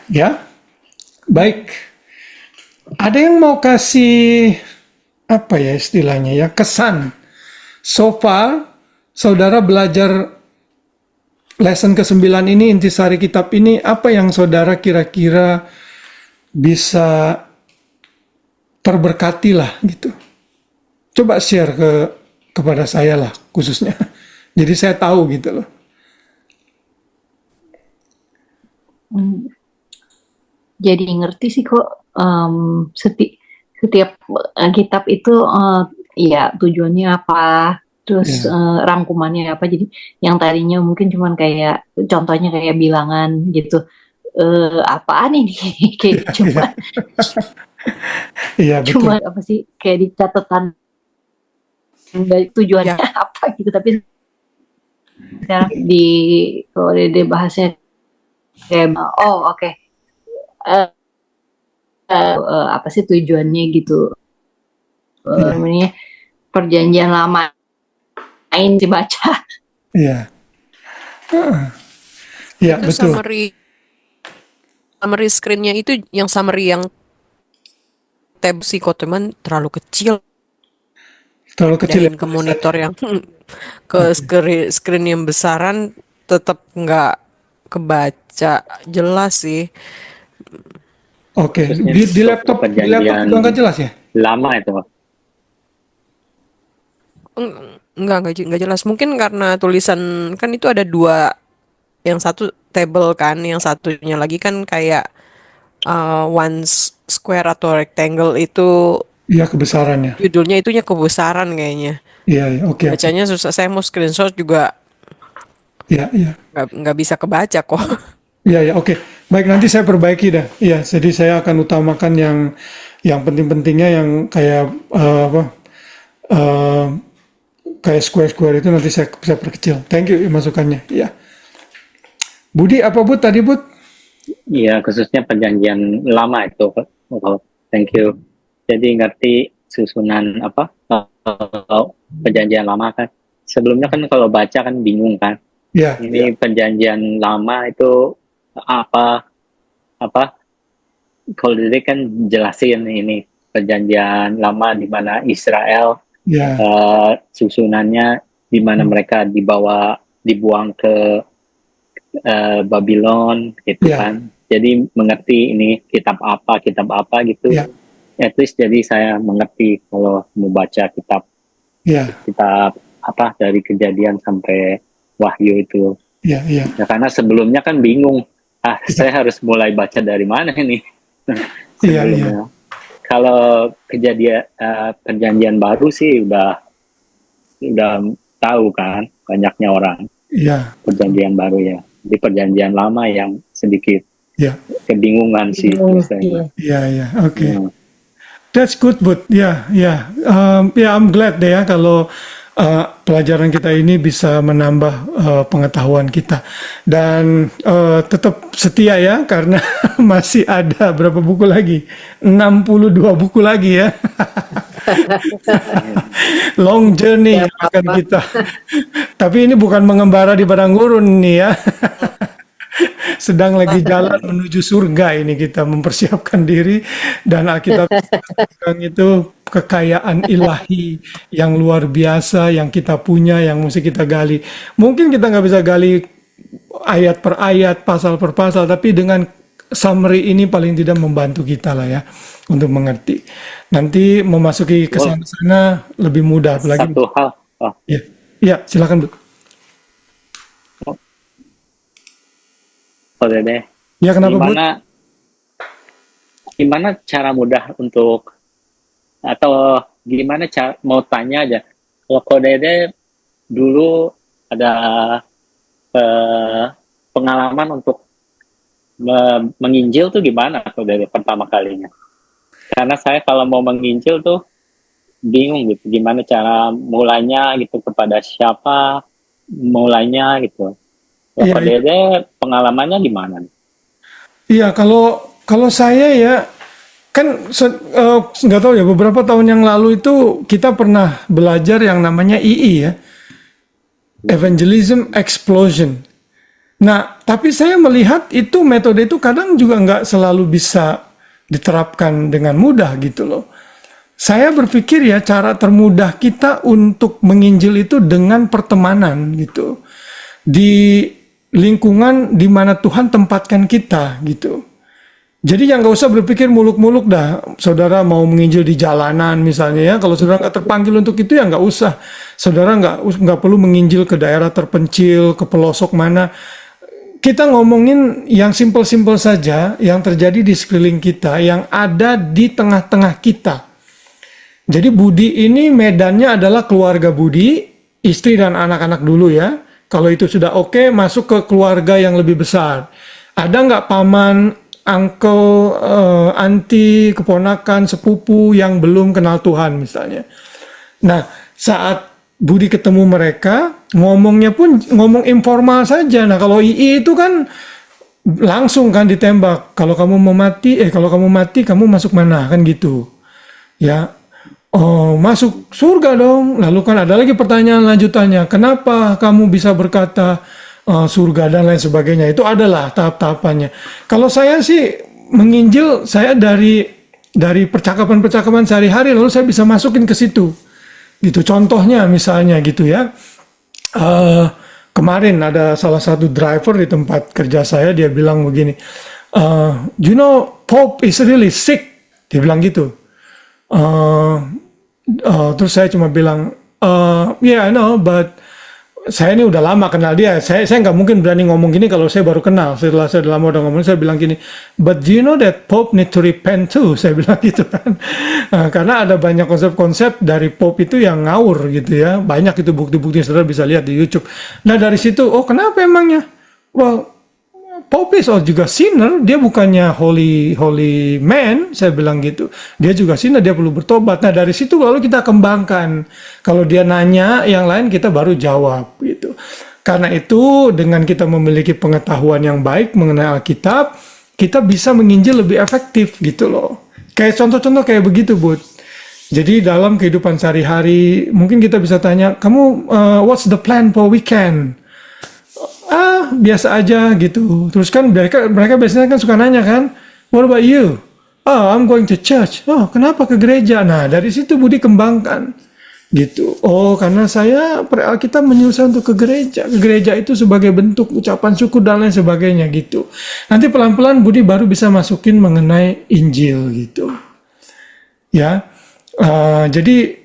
Ya, baik. Ada yang mau kasih apa ya istilahnya ya, kesan. So far, saudara belajar lesson ke-9 ini, intisari kitab ini, apa yang saudara kira-kira bisa terberkati lah gitu. Coba share kepada saya lah khususnya. Jadi saya tahu gitu loh. jadi ngerti sih kok setiap kitab itu ya tujuannya apa, terus rangkumannya apa. Jadi yang tadinya mungkin cuman kayak contohnya kayak bilangan gitu, apaan ini kayak cuma Iya betul. cuma apa sih kayak di catatan dari tujuannya apa gitu. Tapi sekarang kalau di bahasnya kayak oke. Apa sih tujuannya gitu, namanya perjanjian lama main dibaca. Iya. Iya Itu betul. summary screen-nya itu yang summary yang tab sih kok teman terlalu kecil. Terlalu kecil ya. Pindahin ke monitor yang ke screen yang besaran tetap nggak kebaca jelas sih. Oke, di laptop juga nggak jelas ya? Lama itu. Nggak jelas. Mungkin karena tulisan kan itu ada dua, yang satu table kan, yang satunya lagi kan kayak one square atau rectangle itu. Iya kebesarannya. Judulnya itunya kebesaran kayaknya. Iya, oke. Bacanya susah. Saya mau screenshot juga. Iya. Nggak bisa kebaca kok. Iya, oke. Baik, nanti saya perbaiki dah. Iya, jadi saya akan utamakan yang penting-pentingnya, yang kayak kayak square-square itu nanti saya perkecil. Thank you masukannya. Iya. Budi, apa Bud tadi Bud? Iya, khususnya perjanjian lama itu. Oh, thank you. Jadi ngerti susunan perjanjian lama kan. Sebelumnya kan kalau baca kan bingung kan. Iya. Ini perjanjian lama itu apa kalau diri kan jelasin ini perjanjian lama di mana Israel susunannya di mana mereka dibuang ke Babylon gitu kan. Jadi mengerti ini kitab apa gitu. At least jadi saya mengerti kalau mau baca kitab dari Kejadian sampai Wahyu itu. Ya, karena sebelumnya kan bingung. Saya harus mulai baca dari mana ini? Sebelumnya. Kalau perjanjian baru sih udah tahu kan banyaknya orang. Perjanjian baru ya. Di perjanjian lama yang sedikit kebingungan sih. Iya, oke. That's good, but I'm glad deh ya kalau pelajaran kita ini bisa menambah pengetahuan kita. Dan tetap setia ya, karena masih ada berapa buku lagi? 62 buku lagi ya. Long journey yang akan kita. Tapi ini bukan mengembara di padang gurun nih ya. Sedang lagi jalan menuju surga ini, kita mempersiapkan diri, dan Alkitab itu kekayaan ilahi yang luar biasa yang kita punya, yang mesti kita gali. Mungkin kita nggak bisa gali ayat per ayat, pasal per pasal, tapi dengan summary ini paling tidak membantu kita lah ya untuk mengerti. Nanti memasuki ke sana lebih mudah. Apalagi satu hal. Ya, silakan Bu. Dede. Ya, kenapa Bu? Gimana cara mudah untuk, atau gimana cara, mau tanya aja, kalau Dede dulu ada pengalaman untuk menginjil tuh gimana Dede pertama kalinya? Karena saya kalau mau menginjil tuh bingung gitu, gimana cara mulainya gitu, kepada siapa mulainya gitu. Iya, Dede pengalamannya gimana? Iya, kalau saya ya kan nggak tahu ya, beberapa tahun yang lalu itu kita pernah belajar yang namanya II ya, Evangelism Explosion. Nah, tapi saya melihat itu metode itu kadang juga nggak selalu bisa diterapkan dengan mudah gitu loh. Saya berpikir ya, cara termudah kita untuk menginjil itu dengan pertemanan gitu, di lingkungan di mana Tuhan tempatkan kita gitu. Jadi yang nggak usah berpikir muluk-muluk dah, saudara mau menginjil di jalanan misalnya ya. Kalau saudara nggak terpanggil untuk itu ya nggak usah. Saudara nggak perlu menginjil ke daerah terpencil, ke pelosok mana. Kita ngomongin yang simpel-simpel saja, yang terjadi di sekeliling kita, yang ada di tengah-tengah kita. Jadi Budi ini medannya adalah keluarga Budi, istri dan anak-anak dulu ya. Kalau itu sudah oke, masuk ke keluarga yang lebih besar. Ada nggak paman, uncle, anti, keponakan, sepupu yang belum kenal Tuhan misalnya. Nah, saat Budi ketemu mereka, ngomongnya pun ngomong informal saja. Nah, kalau II itu kan langsung kan ditembak. Kalau kamu mati, kamu masuk mana? Kan gitu. Ya. Oh, masuk surga dong. Lalu kan ada lagi pertanyaan lanjutannya. Kenapa kamu bisa berkata surga dan lain sebagainya? Itu adalah tahap-tahapannya. Kalau saya sih menginjil, saya dari percakapan-percakapan sehari-hari, lalu saya bisa masukin ke situ. Gitu. Contohnya misalnya gitu ya. Kemarin ada salah satu driver di tempat kerja saya, dia bilang begini, you know, Pope is really sick. Dia bilang gitu. Terus saya cuma bilang, yeah I know, but saya ini udah lama kenal dia. Saya nggak mungkin berani ngomong gini kalau saya baru kenal. Setelah saya udah lama udah ngomong, saya bilang gini, but do you know that Pope need to repent too? Saya bilang gitu kan. Karena ada banyak konsep-konsep dari Pope itu yang ngawur gitu ya. Banyak itu bukti-bukti, saudara bisa lihat di YouTube. Nah dari situ, oh kenapa emangnya? Well, Pope is juga sinner, dia bukannya holy man, saya bilang gitu. Dia juga sinner, dia perlu bertobat. Nah dari situ lalu kita kembangkan. Kalau dia nanya, yang lain kita baru jawab gitu. Karena itu dengan kita memiliki pengetahuan yang baik mengenai Alkitab, kita bisa menginjil lebih efektif gitu loh. Kayak contoh-contoh kayak begitu, Bud. Jadi dalam kehidupan sehari-hari, mungkin kita bisa tanya, kamu what's the plan for weekend? Biasa aja gitu. Terus kan mereka biasanya kan suka nanya kan, what about you? Oh, I'm going to church. Oh, kenapa ke gereja? Nah, dari situ Budi kembangkan gitu. Oh, karena saya Alkitab menyuruh saya untuk ke gereja. Ke gereja itu sebagai bentuk ucapan syukur dan lain sebagainya gitu. Nanti pelan-pelan Budi baru bisa masukin mengenai Injil gitu. Ya, jadi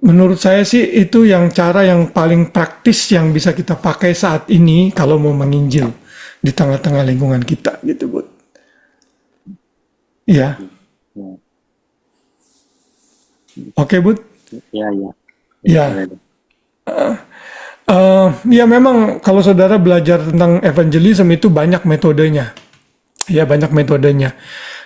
menurut saya sih itu yang cara yang paling praktis yang bisa kita pakai saat ini kalau mau menginjil di tengah-tengah lingkungan kita gitu, Bud. Iya. Oke, Bud. Iya. Iya. Ya memang kalau saudara belajar tentang evangelism itu banyak metodenya. Ya banyak metodenya.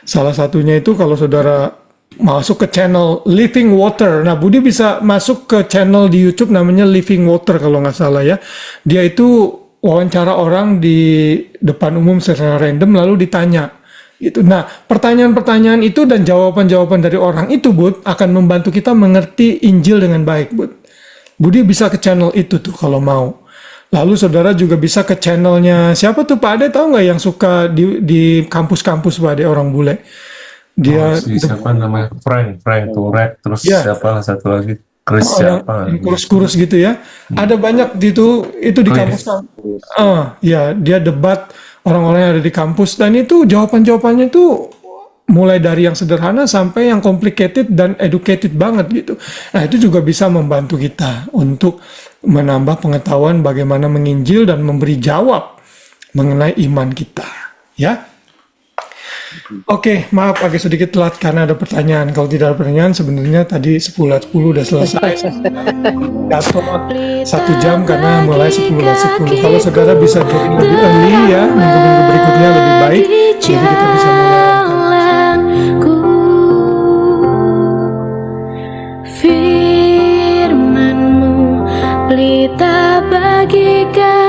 Salah satunya itu kalau saudara masuk ke channel Living Water. Nah, Budi bisa masuk ke channel di YouTube namanya Living Water kalau nggak salah ya. Dia itu wawancara orang di depan umum secara random lalu ditanya. Gitu. Nah, pertanyaan-pertanyaan itu dan jawaban-jawaban dari orang itu, Bud, akan membantu kita mengerti Injil dengan baik, Bud. Budi bisa ke channel itu tuh kalau mau. Lalu saudara juga bisa ke channelnya siapa tuh Pak Ade, tahu nggak yang suka di kampus-kampus Pak Ade, orang bule. Dia siapa namanya Frank Turek, terus siapa satu lagi Chris siapa yang kurus-kurus gitu ya. Ada banyak itu di kampus. Ya, dia debat orang-orang yang ada di kampus dan itu jawaban-jawabannya itu mulai dari yang sederhana sampai yang complicated dan educated banget gitu. Nah, itu juga bisa membantu kita untuk menambah pengetahuan bagaimana menginjil dan memberi jawab mengenai iman kita, ya. Oke, maaf agak sedikit telat karena ada pertanyaan. Kalau tidak ada pertanyaan, sebenarnya tadi 10:10 udah selesai. Jatuh 1 jam karena mulai 10:10. Kalau saudara bisa join lebih early ya, minggu-minggu berikutnya lebih baik. Jadi kita bisa mulai. Firman-Mu pelita bagi kami.